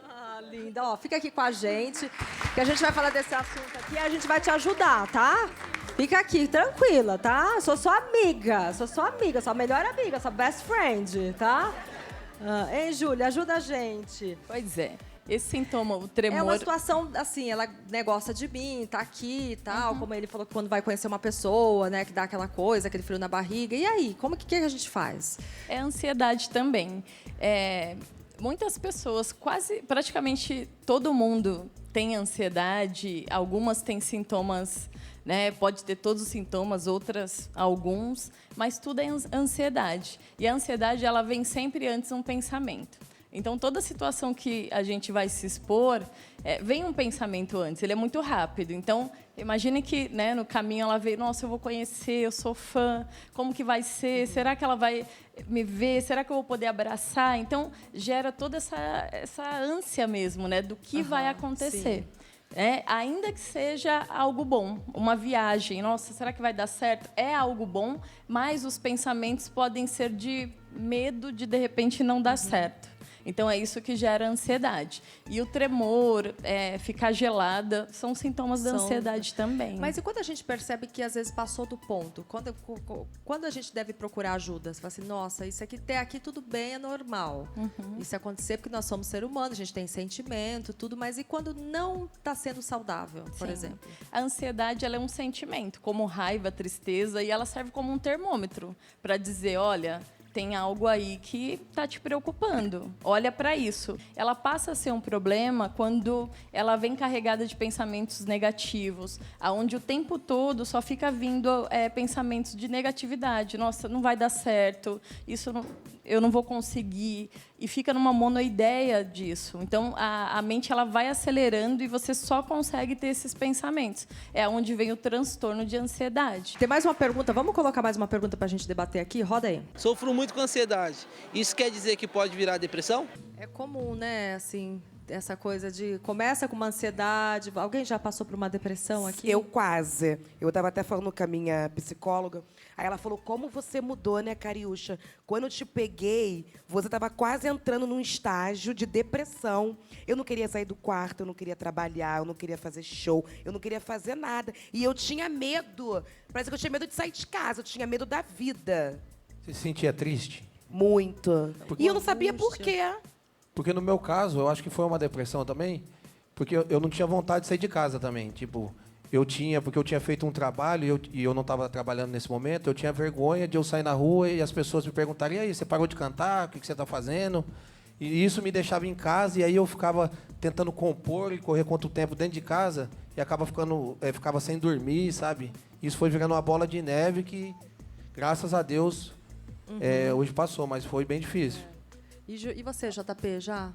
Ah, linda. Ó, fica aqui com a gente, que a gente vai falar desse assunto aqui e a gente vai te ajudar, tá? Fica aqui, tranquila, tá? Sou sua amiga, sua melhor amiga, sua best friend, tá? Hein, Júlia? Ajuda a gente. Pois é. Esse sintoma, o tremor... É uma situação, assim, ela gosta de mim, tá aqui e tal, como ele falou que quando vai conhecer uma pessoa, né, que dá aquela coisa, aquele frio na barriga. E aí, como que a gente faz? É ansiedade também. Muitas pessoas, praticamente todo mundo tem ansiedade, algumas têm sintomas, né, pode ter todos os sintomas, outras alguns, mas tudo é ansiedade. E a ansiedade, ela vem sempre antes um pensamento. Então, toda situação que a gente vai se expor, vem um pensamento antes, ele é muito rápido. Então, imagine que, né, no caminho ela veio, nossa, eu vou conhecer, eu sou fã, como que vai ser? Será que ela vai me ver? Será que eu vou poder abraçar? Então, gera toda essa ânsia mesmo, né, do que vai acontecer. Ainda que seja algo bom, uma viagem, nossa, será que vai dar certo? É algo bom, mas os pensamentos podem ser de medo de repente, não dar certo. Então, é isso que gera ansiedade. E o tremor, ficar gelada, são sintomas da ansiedade também. Mas e quando a gente percebe que, às vezes, passou do ponto? Quando a gente deve procurar ajuda? Você fala assim, nossa, isso aqui até aqui tudo bem, é normal. Isso acontecer porque nós somos seres humanos, a gente tem sentimento, tudo. Mas e quando não está sendo saudável, por exemplo? A ansiedade, ela é um sentimento, como raiva, tristeza, e ela serve como um termômetro para dizer, olha... tem algo aí que está te preocupando. Olha para isso. Ela passa a ser um problema quando ela vem carregada de pensamentos negativos, aonde o tempo todo só fica vindo pensamentos de negatividade. Nossa, não vai dar certo, eu não vou conseguir. E fica numa monoideia disso. Então, a mente ela vai acelerando e você só consegue ter esses pensamentos. É onde vem o transtorno de ansiedade. Tem mais uma pergunta? Vamos colocar mais uma pergunta para a gente debater aqui? Roda aí. Sofro muito com ansiedade. Isso quer dizer que pode virar depressão? É comum, né? Assim, essa coisa de... Começa com uma ansiedade. Alguém já passou por uma depressão aqui? Eu quase. Eu estava até falando com a minha psicóloga. Aí ela falou, como você mudou, né, Cariúcha? Quando eu te peguei, você estava quase entrando num estágio de depressão. Eu não queria sair do quarto, eu não queria trabalhar, eu não queria fazer show, eu não queria fazer nada. E eu tinha medo. Parece que eu tinha medo de sair de casa, eu tinha medo da vida. Você se sentia triste? Muito. E eu não sabia por quê. Porque no meu caso, eu acho que foi uma depressão também, porque eu não tinha vontade de sair de casa também. Tipo, porque eu tinha feito um trabalho e eu não estava trabalhando nesse momento, eu tinha vergonha de eu sair na rua e as pessoas me perguntarem, e aí, você parou de cantar? O que você está fazendo? E isso me deixava em casa e aí eu ficava tentando compor e correr quanto tempo dentro de casa e ficava sem dormir, sabe? Isso foi virando uma bola de neve que, graças a Deus, hoje passou, mas foi bem difícil. E você, JP, já?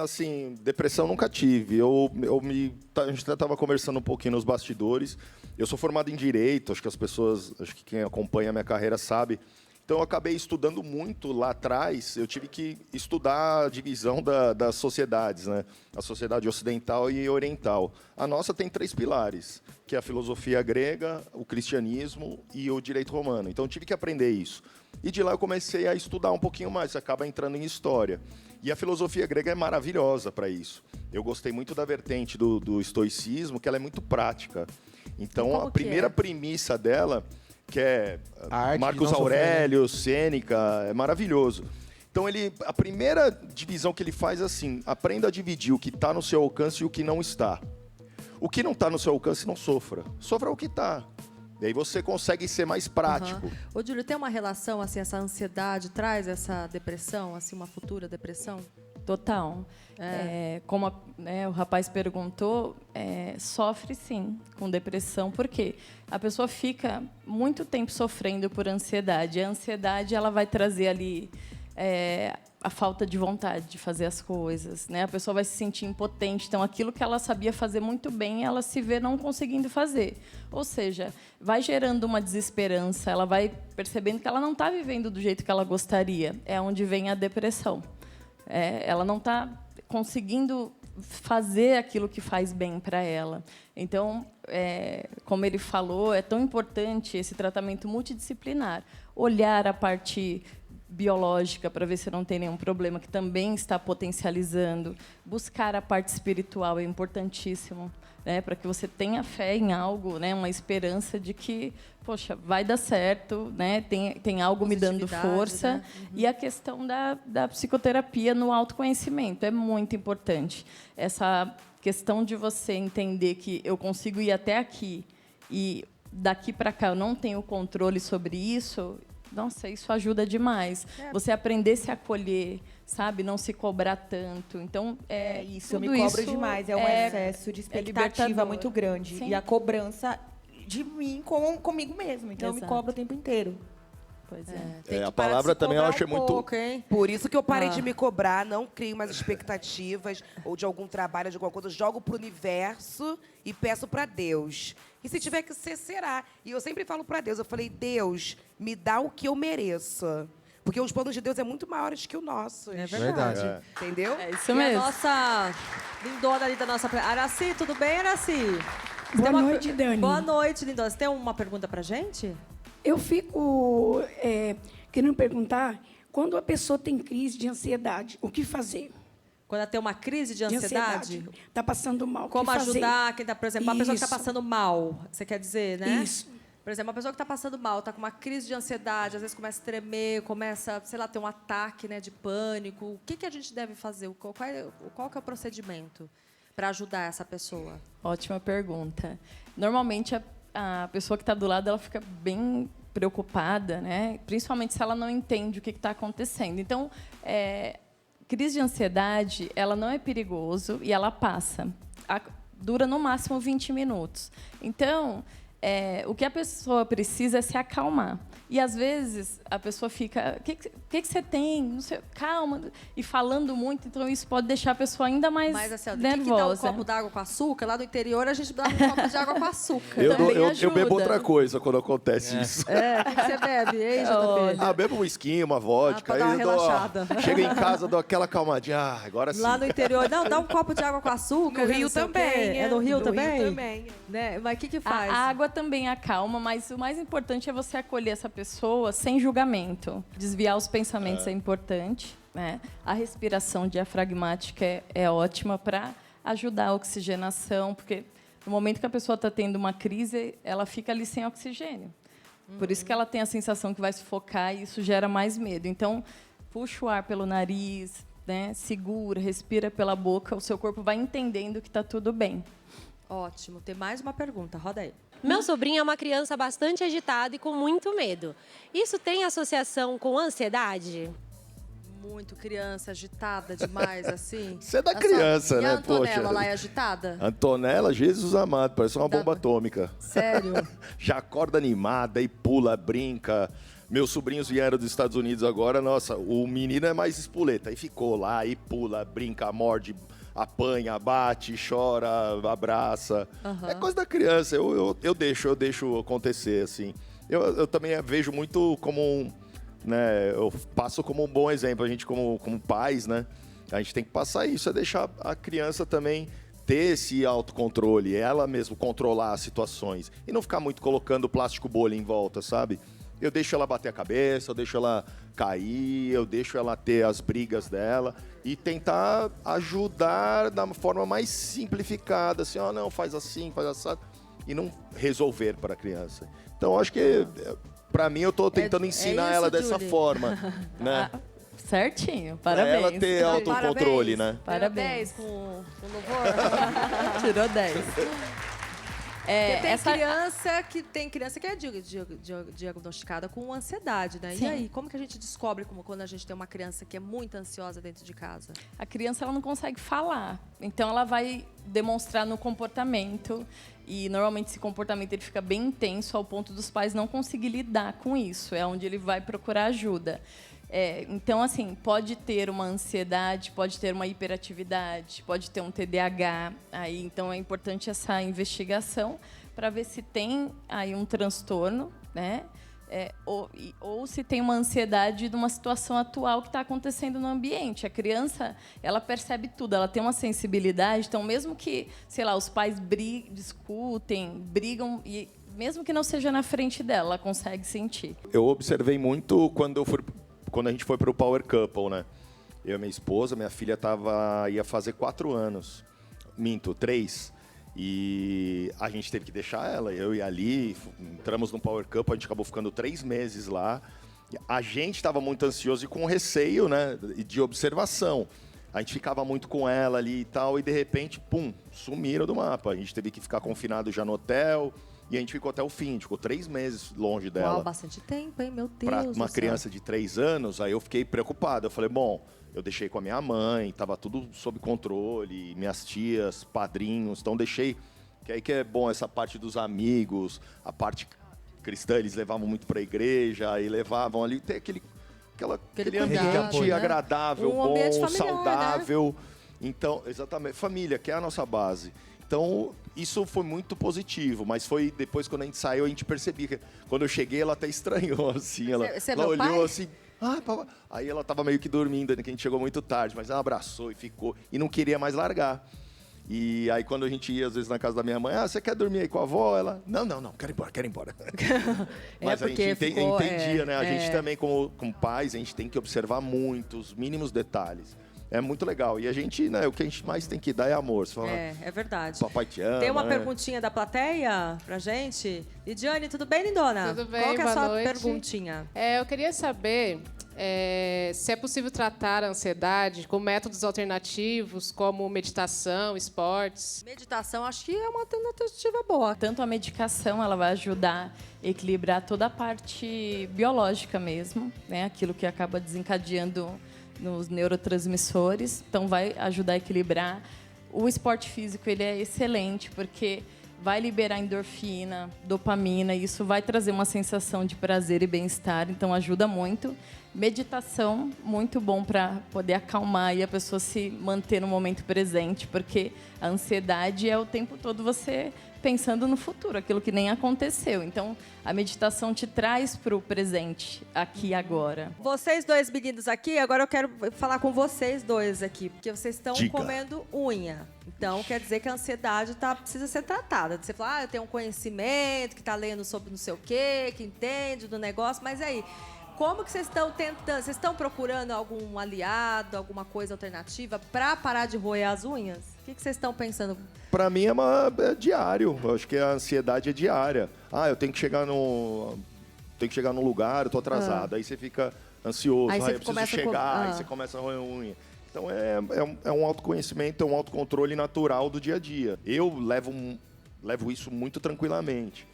assim, depressão nunca tive. A gente até estava conversando um pouquinho nos bastidores. Eu sou formado em Direito, acho que quem acompanha a minha carreira sabe. Então, eu acabei estudando muito lá atrás. Eu tive que estudar a divisão das sociedades, né? A sociedade ocidental e oriental. A nossa tem 3 pilares, que é a filosofia grega, o cristianismo e o direito romano. Então, eu tive que aprender isso. E de lá eu comecei a estudar um pouquinho mais, você acaba entrando em história. E a filosofia grega é maravilhosa para isso. Eu gostei muito da vertente do estoicismo, que ela é muito prática. Então, a primeira premissa dela, que é Marcos Aurélio, Sêneca, é maravilhoso. Então, a primeira divisão que ele faz é assim: aprenda a dividir o que está no seu alcance e o que não está. O que não está no seu alcance, não sofra. Sofra o que está. E aí você consegue ser mais prático. Ô, Júlio, tem uma relação, assim, essa ansiedade traz essa depressão, assim, uma futura depressão? Total. Como o rapaz perguntou, sofre sim com depressão, porque a pessoa fica muito tempo sofrendo por ansiedade. A ansiedade ela vai trazer ali a falta de vontade de fazer as coisas, né? A pessoa vai se sentir impotente. Então, aquilo que ela sabia fazer muito bem, ela se vê não conseguindo fazer. Ou seja, vai gerando uma desesperança, ela vai percebendo que ela não está vivendo do jeito que ela gostaria. É onde vem a depressão. Ela não está conseguindo fazer aquilo que faz bem para ela. Então, como ele falou, é tão importante esse tratamento multidisciplinar. Olhar a parte biológica para ver se não tem nenhum problema que também está potencializando. Buscar a parte espiritual é importantíssimo, né, para que você tenha fé em algo, né, uma esperança de que, poxa, vai dar certo, né, tem algo me dando força. Né? E a questão da psicoterapia no autoconhecimento é muito importante. Essa questão de você entender que eu consigo ir até aqui e daqui para cá eu não tenho controle sobre isso. Nossa, isso ajuda demais. Você aprender a se acolher, sabe? Não se cobrar tanto. Então, isso. Eu me cobro demais. É um excesso de expectativa muito grande. Sim. E a cobrança de mim comigo mesmo. Então, eu me cobro o tempo inteiro. Pois é. A palavra também eu acho muito... Pouco, hein? Por isso que eu parei de me cobrar, não crio mais expectativas ou de algum trabalho, de alguma coisa, jogo pro universo e peço para Deus. E se tiver que ser, será. E eu sempre falo para Deus, eu falei, Deus, me dá o que eu mereço. Porque os planos de Deus é muito maiores que o nosso. É verdade. Entendeu? É isso mesmo. E a nossa lindona ali da nossa... Araci, tudo bem, Araci? Boa noite, Dani. Boa noite, lindona. Você tem uma pergunta pra gente? Eu fico querendo perguntar, quando a pessoa tem crise de ansiedade, o que fazer? Quando ela tem uma crise de ansiedade? Está passando mal. Como ajudar quem está, por exemplo, uma pessoa que está passando mal, você quer dizer, né? Isso. Por exemplo, uma pessoa que está passando mal, está com uma crise de ansiedade, às vezes começa a tremer, começa, sei lá, ter um ataque, né, de pânico. O que a gente deve fazer? Qual que é o procedimento para ajudar essa pessoa? Ótima pergunta. Normalmente, a pessoa que está do lado, ela fica bem preocupada, né? Principalmente se ela não entende o que está acontecendo. Então, crise de ansiedade, ela não é perigoso e ela passa. Dura no máximo 20 minutos. Então, o que a pessoa precisa é se acalmar. E, às vezes, a pessoa fica... O que você tem? Não sei, calma. E falando muito, então isso pode deixar a pessoa ainda mais nervosa. Tem que dar um copo d'água com açúcar? Lá no interior, a gente dá um copo de água com açúcar. Eu bebo outra coisa quando acontece isso. O que você bebe, hein, JP? Bebo um whisky, uma vodka. Pra dar uma relaxada. Chego em casa, dou aquela calmadinha. Agora sim. Lá no interior, não, dá um copo de água com açúcar. No Rio também. É no Rio também? No Rio também. Né? Mas o que faz? A água também acalma, mas o mais importante é você acolher essa pessoa sem julgamento. Desviar os pensamentos é importante. Né? A respiração diafragmática é ótima para ajudar a oxigenação, porque no momento que a pessoa está tendo uma crise, ela fica ali sem oxigênio. Por isso que ela tem a sensação que vai sufocar e isso gera mais medo. Então, puxa o ar pelo nariz, né? Segura, respira pela boca, o seu corpo vai entendendo que está tudo bem. Ótimo. Tem mais uma pergunta. Roda aí. Meu sobrinho é uma criança bastante agitada e com muito medo. Isso tem associação com ansiedade? Muito criança, agitada demais, assim. Você é da criança, né? E a Antonella, Poxa. lá é agitada? Antonella, Jesus amado, parece uma bomba atômica. Sério? Já acorda animada e pula, brinca. Meus sobrinhos vieram dos Estados Unidos agora, nossa, o menino é mais espoleta. Aí ficou lá, aí pula, brinca, morde, apanha, bate, chora, abraça. É coisa da criança, eu deixo acontecer, assim. Eu também vejo muito como né, eu passo como um bom exemplo, a gente como pais, né? A gente tem que passar isso, é deixar a criança também ter esse autocontrole, ela mesmo controlar as situações e não ficar muito colocando plástico bolha em volta, sabe? Eu deixo ela bater a cabeça, eu deixo ela cair, eu deixo ela ter as brigas dela e tentar ajudar da forma mais simplificada, assim, não, faz assim, faz assado, e não resolver para a criança. Então, acho que, para mim, eu estou tentando ensinar isso, ela dessa Julie. forma, né? Certinho, parabéns. Pra ela ter autocontrole, né? Parabéns. Com louvor. Tirou 10. Porque tem criança que é diagnosticada com ansiedade, né? Sim. E aí, como que a gente descobre quando a gente tem uma criança que é muito ansiosa dentro de casa? A criança ela não consegue falar, então ela vai demonstrar no comportamento e normalmente esse comportamento ele fica bem intenso ao ponto dos pais não conseguir lidar com isso. É onde ele vai procurar ajuda. Então, assim, pode ter uma ansiedade, pode ter uma hiperatividade, pode ter um TDAH. Aí, então, é importante essa investigação para ver se tem aí um transtorno, né? Ou se tem uma ansiedade de uma situação atual que está acontecendo no ambiente. A criança, ela percebe tudo, ela tem uma sensibilidade. Então, mesmo que, sei lá, os pais discutem, brigam, e mesmo que não seja na frente dela, ela consegue sentir. Eu observei muito quando a gente foi para o Power Couple, né? Eu e minha esposa, minha filha ia fazer 4 anos. Minto, 3. E a gente teve que deixar ela. Eu e a Ali entramos no Power Couple, a gente acabou ficando 3 meses lá. A gente estava muito ansioso e com receio, né? De observação. A gente ficava muito com ela ali e tal, e de repente, pum, sumiram do mapa. A gente teve que ficar confinado já no hotel. E a gente ficou até o fim, ficou 3 meses longe dela. Uau, bastante tempo, hein? Meu Deus. Para uma criança de 3 anos, aí eu fiquei preocupado. Eu falei, bom, eu deixei com a minha mãe, estava tudo sob controle, minhas tias, padrinhos, então deixei. Que aí que é bom essa parte dos amigos, a parte cristã, eles levavam muito para a igreja, e levavam ali, tem aquele ambiente, né? Agradável, bom, familiar, saudável. Né? Então, exatamente, família, que é a nossa base. Então, isso foi muito positivo, mas foi depois, quando a gente saiu, a gente percebia que quando eu cheguei, ela até estranhou, assim. Ela olhou pai? Assim, papai. Aí ela estava meio que dormindo, que a gente chegou muito tarde, mas ela abraçou e ficou, e não queria mais largar. E aí, quando a gente ia, às vezes, na casa da minha mãe, você quer dormir aí com a avó? Ela, não, quero ir embora. Mas a gente entendia, né? A gente também, como pais, a gente tem que observar muito os mínimos detalhes. É muito legal. E a gente, né, o que a gente mais tem que dar é amor. Você fala, é verdade. Papai te ama. Tem uma perguntinha da plateia pra gente? Lidiane, tudo bem, lindona? Tudo bem, Qual que é a sua noite. perguntinha? Eu queria saber se é possível tratar a ansiedade com métodos alternativos, como meditação, esportes. Meditação, acho que é uma alternativa boa. Tanto a medicação, ela vai ajudar a equilibrar toda a parte biológica mesmo, né? Aquilo que acaba desencadeando nos neurotransmissores, então vai ajudar a equilibrar. O esporte físico ele é excelente porque vai liberar endorfina, dopamina, e isso vai trazer uma sensação de prazer e bem-estar, então ajuda muito. Meditação, muito bom para poder acalmar e a pessoa se manter no momento presente, porque a ansiedade é o tempo todo você pensando no futuro, aquilo que nem aconteceu. Então, a meditação te traz para o presente, aqui e agora. Vocês dois meninos aqui, agora eu quero falar com vocês dois aqui, porque vocês estão comendo unha. Então, quer dizer que a ansiedade precisa ser tratada. Você fala, eu tenho um conhecimento, que está lendo sobre não sei o quê, que entende do negócio, mas aí, como que vocês estão tentando? Vocês estão procurando algum aliado, alguma coisa alternativa para parar de roer as unhas? O que vocês estão pensando? Para mim é diário. Eu acho que a ansiedade é diária. Eu tenho que chegar no lugar, eu tô atrasado. Aí você fica ansioso. Eu preciso chegar. Aí você começa a roer a unha. Então é um autoconhecimento, é um autocontrole natural do dia a dia. Eu levo isso muito tranquilamente.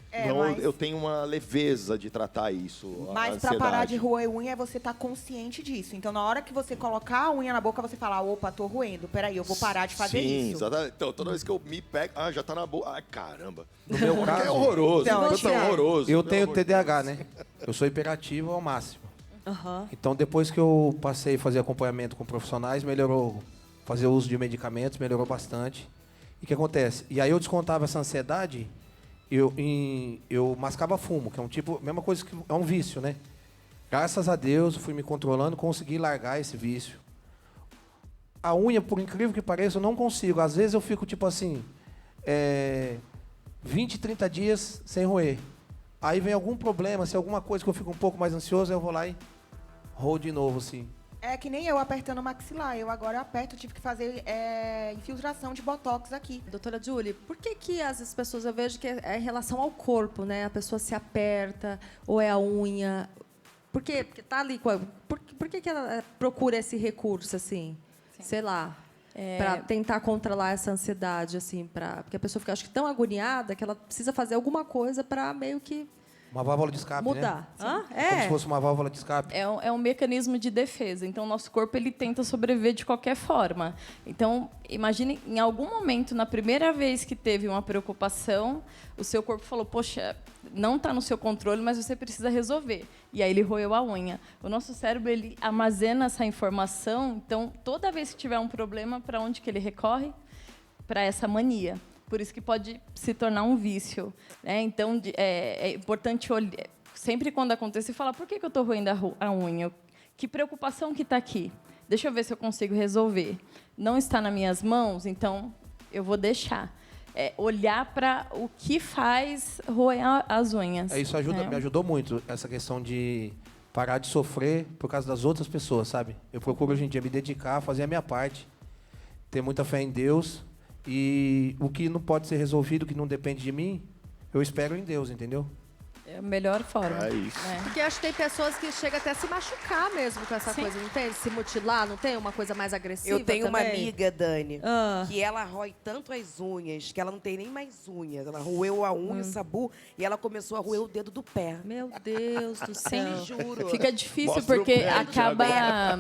Eu tenho uma leveza de tratar isso. Mas para parar de roer unha é você estar consciente disso. Então, na hora que você colocar a unha na boca, você fala, opa, tô roendo. Peraí, eu vou parar de fazer isso. Sim, exatamente. Então, toda vez que eu me pego, já tá na boca. Ai, caramba. No meu caso... É horroroso. Eu tenho TDAH, né? Eu sou hiperativo ao máximo. Uhum. Então, depois que eu passei a fazer acompanhamento com profissionais, melhorou. Fazer uso de medicamentos melhorou bastante. E o que acontece? E aí eu descontava essa ansiedade, eu mascava fumo, que é um tipo, mesma coisa que é um vício, né? Graças a Deus, eu fui me controlando, consegui largar esse vício. A unha, por incrível que pareça, eu não consigo. Às vezes eu fico, tipo assim, 20, 30 dias sem roer. Aí vem algum problema, se alguma coisa que eu fico um pouco mais ansioso, eu vou lá e roo de novo, assim. É que nem eu apertando o maxilar. Eu agora aperto, tive que fazer infiltração de botox aqui. Doutora Julie, por que as pessoas, eu vejo que é em relação ao corpo, né? A pessoa se aperta, ou é a unha. Por quê? Porque tá ali. Por que ela procura esse recurso, assim? Sim. Sei lá. Para tentar controlar essa ansiedade, assim, porque a pessoa fica, acho que, tão agoniada que ela precisa fazer alguma coisa para meio que uma válvula de escape, mudar. Né? Como se fosse uma válvula de escape. É um mecanismo de defesa. Então, o nosso corpo ele tenta sobreviver de qualquer forma. Então, imagine, em algum momento, na primeira vez que teve uma preocupação, o seu corpo falou, poxa, não está no seu controle, mas você precisa resolver. E aí ele roeu a unha. O nosso cérebro ele armazena essa informação. Então, toda vez que tiver um problema, para onde que ele recorre? Para essa mania. Por isso que pode se tornar um vício. Né? Então, é importante olhar, sempre quando acontecer, falar, por que eu estou roendo a unha? Que preocupação que está aqui? Deixa eu ver se eu consigo resolver. Não está nas minhas mãos, então eu vou deixar. Olhar para o que faz roer as unhas. Isso me ajudou muito, essa questão de parar de sofrer por causa das outras pessoas, sabe? Eu procuro hoje em dia me dedicar, fazer a minha parte, ter muita fé em Deus. E o que não pode ser resolvido, que não depende de mim, eu espero em Deus, entendeu? É a melhor forma. É isso. Porque acho que tem pessoas que chegam até a se machucar mesmo com essa coisa, não tem? Se mutilar, não tem uma coisa mais agressiva Eu tenho também? uma amiga, Dani, que ela rói tanto as unhas, que ela não tem nem mais unhas. Ela roeu a unha, o sabu, e ela começou a roer o dedo do pé. Meu Deus do céu. Juro. Fica difícil porque acaba...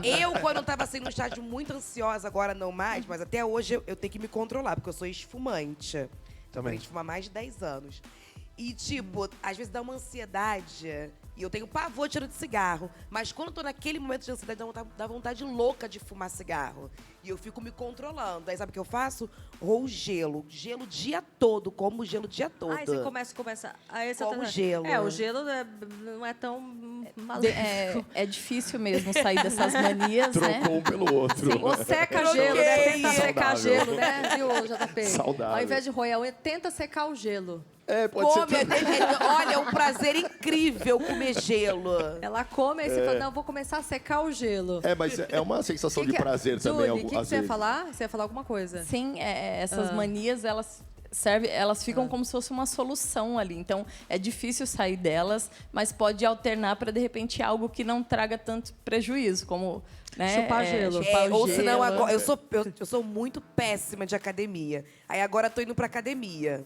Eu, quando eu tava assim, num estágio muito ansiosa, agora não mais, mas até hoje eu tenho que me controlar, porque eu sou esfumante. Também. Eu esfumo há mais de 10 anos. E, tipo, às vezes dá uma ansiedade. E eu tenho pavor de cheiro de cigarro. Mas quando eu tô naquele momento de ansiedade, dá vontade louca de fumar cigarro. E eu fico me controlando. Aí sabe o que eu faço? Roo gelo. Gelo o dia todo. Como gelo o dia todo. Aí você começa. Aí você como gelo. O gelo não é tão maluco. É difícil mesmo sair dessas manias, né? Trocou um pelo outro. Sim, ou seca gelo, né? Tenta secar gelo, né? Viu, JP? Saudável. Ao invés de roer a unha, tenta secar o gelo. Pode ser. Olha, é um prazer incrível comer gelo. Ela come, aí você fala, não, vou começar a secar o gelo. Mas é uma sensação de prazer também, Julie, o que você ia falar? Você ia falar alguma coisa? Sim, essas manias, elas ficam como se fosse uma solução ali. Então, é difícil sair delas, mas pode alternar para, de repente, algo que não traga tanto prejuízo, como... Né? Chupar gelo. Ou senão, agora, eu sou muito péssima de academia. Aí agora tô indo pra academia.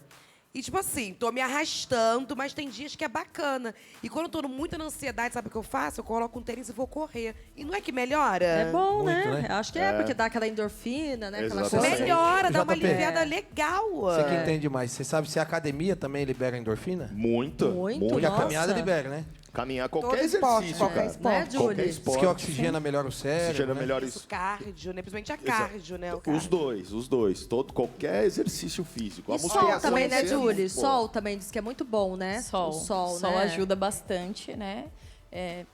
E, tipo assim, tô me arrastando, mas tem dias que é bacana. E quando eu tô muito na ansiedade, sabe o que eu faço? Eu coloco um tênis e vou correr. E não é que melhora? É bom, Muito, né? Acho que porque dá aquela endorfina, né? Aquela coisa. Melhora, dá uma JP. aliviada legal. Você que entende mais, você sabe se a academia também libera endorfina? Muito. E a caminhada libera, né? Caminhar qualquer Todo exercício, esporte, qualquer cara. esporte. Qualquer Diz esporte. que oxigena melhor o cérebro. Oxigena né? melhor Isso, cardio, né? Principalmente a cardio, né? Os dois. Qualquer exercício físico. E sol também, né, Julie? Sol também diz que é muito bom, né? Sol. O sol, Sol né? ajuda bastante, né?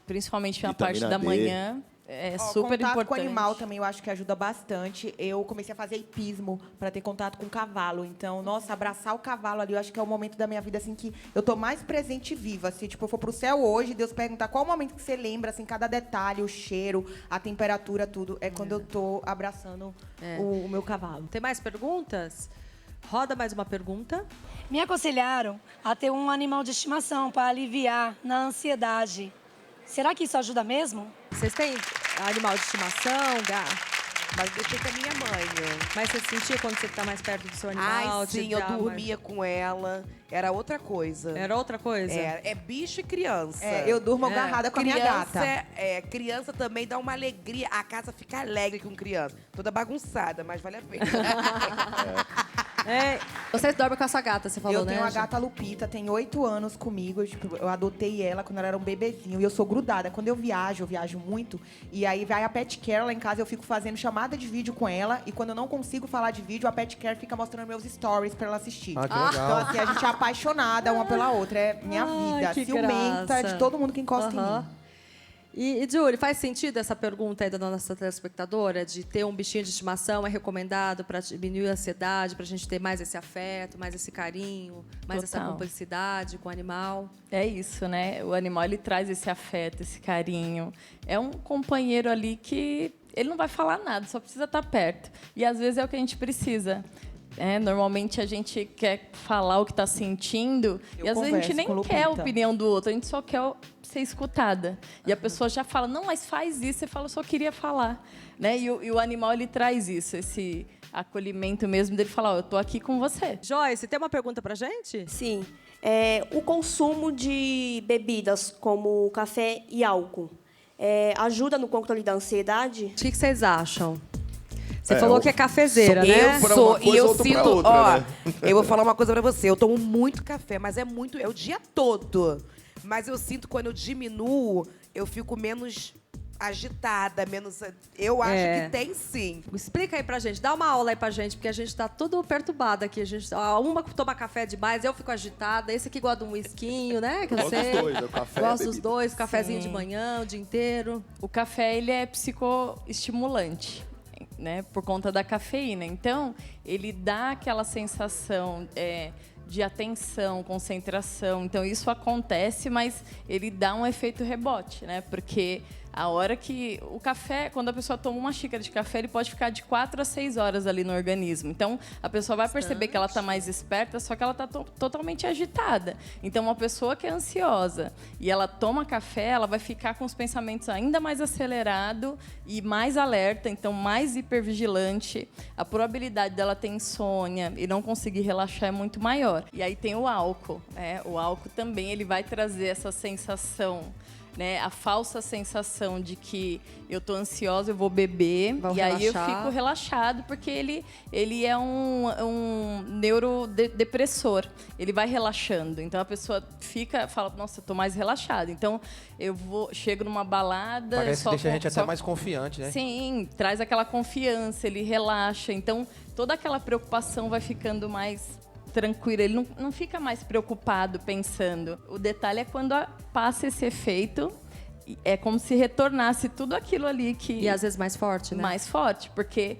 Principalmente na Vitamina parte da D. manhã. É super contato importante. com animal também eu acho que ajuda bastante. Eu comecei a fazer hipismo para ter contato com o cavalo. Então, nossa, abraçar o cavalo ali, eu acho que é o momento da minha vida assim que eu tô mais presente e viva. Se tipo eu for pro céu hoje, Deus perguntar qual o momento que você lembra assim, cada detalhe, o cheiro, a temperatura, tudo, é quando eu tô abraçando o meu cavalo. Tem mais perguntas? Roda mais uma pergunta. Me aconselharam a ter um animal de estimação para aliviar na ansiedade. Será que isso ajuda mesmo? Vocês têm animal de estimação, Mas deixei com a minha mãe. Mas você sentia quando você está mais perto do seu animal? Ai, sim, eu dormia com ela. Era outra coisa. Era outra coisa? É bicho e criança. Eu durmo agarrada com a minha gata. Criança também dá uma alegria. A casa fica alegre com criança. Toda bagunçada, mas vale a pena. Vocês dormem com a sua gata, você falou, né? Eu tenho a gata Lupita, tem 8 anos comigo. Eu adotei ela quando ela era um bebezinho. E eu sou grudada. Quando eu viajo muito. E aí vai a pet care lá em casa, eu fico fazendo chamada de vídeo com ela. E quando eu não consigo falar de vídeo, a pet care fica mostrando meus stories pra ela assistir. Ah, que legal. Então, assim, a gente é apaixonada uma pela outra. É minha vida. Que Ciumenta graça. de todo mundo que encosta em mim. E, Julie, faz sentido essa pergunta aí da nossa telespectadora de ter um bichinho de estimação é recomendado para diminuir a ansiedade, para a gente ter mais esse afeto, mais esse carinho, mais essa cumplicidade com o animal? É isso, né? O animal, ele traz esse afeto, esse carinho. É um companheiro ali que ele não vai falar nada, só precisa estar perto. E, às vezes, é o que a gente precisa. Normalmente, a gente quer falar o que está sentindo e, às vezes, a gente nem quer a opinião do outro, a gente só quer ser escutada. E a pessoa já fala, não, mas faz isso. Você fala, eu só queria falar. Né? E o animal, ele traz isso, esse acolhimento mesmo dele falar, eu tô aqui com você. Joyce, tem uma pergunta pra gente? Sim. O consumo de bebidas como café e álcool ajuda no controle da ansiedade? O que vocês acham? Você falou que é cafezeira, né? Eu sou, e eu sinto, outra, né? eu vou falar uma coisa pra você. Eu tomo muito café, mas é o dia todo. Mas eu sinto que quando eu diminuo, eu fico menos agitada, menos... Eu acho que tem sim. Explica aí pra gente, dá uma aula aí pra gente, porque a gente tá tudo perturbada aqui. Uma toma café demais, eu fico agitada. Esse aqui gosta de um whiskinho, né? Que eu Gosto sei. dos dois, o café Gosto é dos bebida. dois, cafezinho de manhã, o dia inteiro. O café, ele é psicoestimulante, né? Por conta da cafeína. Então, ele dá aquela sensação de atenção, concentração. Então, isso acontece, mas ele dá um efeito rebote, né? Porque a hora que... O café, quando a pessoa toma uma xícara de café, ele pode ficar de 4 a 6 horas ali no organismo. Então, a pessoa vai perceber que ela está mais esperta, só que ela está totalmente agitada. Então, uma pessoa que é ansiosa e ela toma café, ela vai ficar com os pensamentos ainda mais acelerados e mais alerta, então mais hipervigilante. A probabilidade dela ter insônia e não conseguir relaxar é muito maior. E aí tem o álcool. O álcool também ele vai trazer essa sensação, né, a falsa sensação de que eu tô ansiosa, eu vou beber, e aí eu fico relaxado, porque ele é um neurodepressor. Ele vai relaxando. Então a pessoa fala, nossa, eu tô mais relaxada. Então chego numa balada... Parece que deixa a gente até mais confiante, né? Sim, traz aquela confiança, ele relaxa. Então toda aquela preocupação vai ficando mais tranquilo, ele não fica mais preocupado pensando. O detalhe é quando passa esse efeito, é como se retornasse tudo aquilo ali que... E às vezes mais forte, né? Mais forte, porque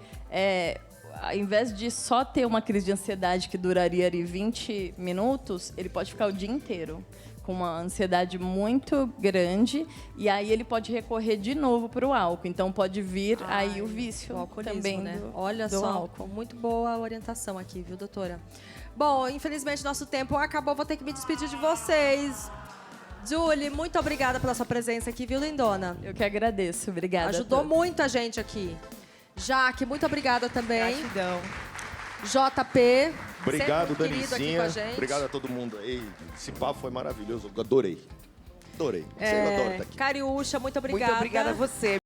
ao invés de só ter uma crise de ansiedade que duraria ali 20 minutos, ele pode ficar o dia inteiro com uma ansiedade muito grande, e aí ele pode recorrer de novo para o álcool. Então pode vir aí o vício também, né? do Olha só, álcool. Muito boa a orientação aqui, viu, doutora? Bom, infelizmente nosso tempo acabou, vou ter que me despedir de vocês. Julie, muito obrigada pela sua presença aqui, viu, lindona? Eu que agradeço, obrigada. Ajudou muito a gente aqui. Jaque, muito obrigada também. Gratidão. JP, Obrigado, sempre querido aqui com a gente. Obrigado a todo mundo aí. Esse papo foi maravilhoso. Adorei. Adorei. Eu adoro estar aqui. Cariúcha, muito obrigada. Muito obrigada a você.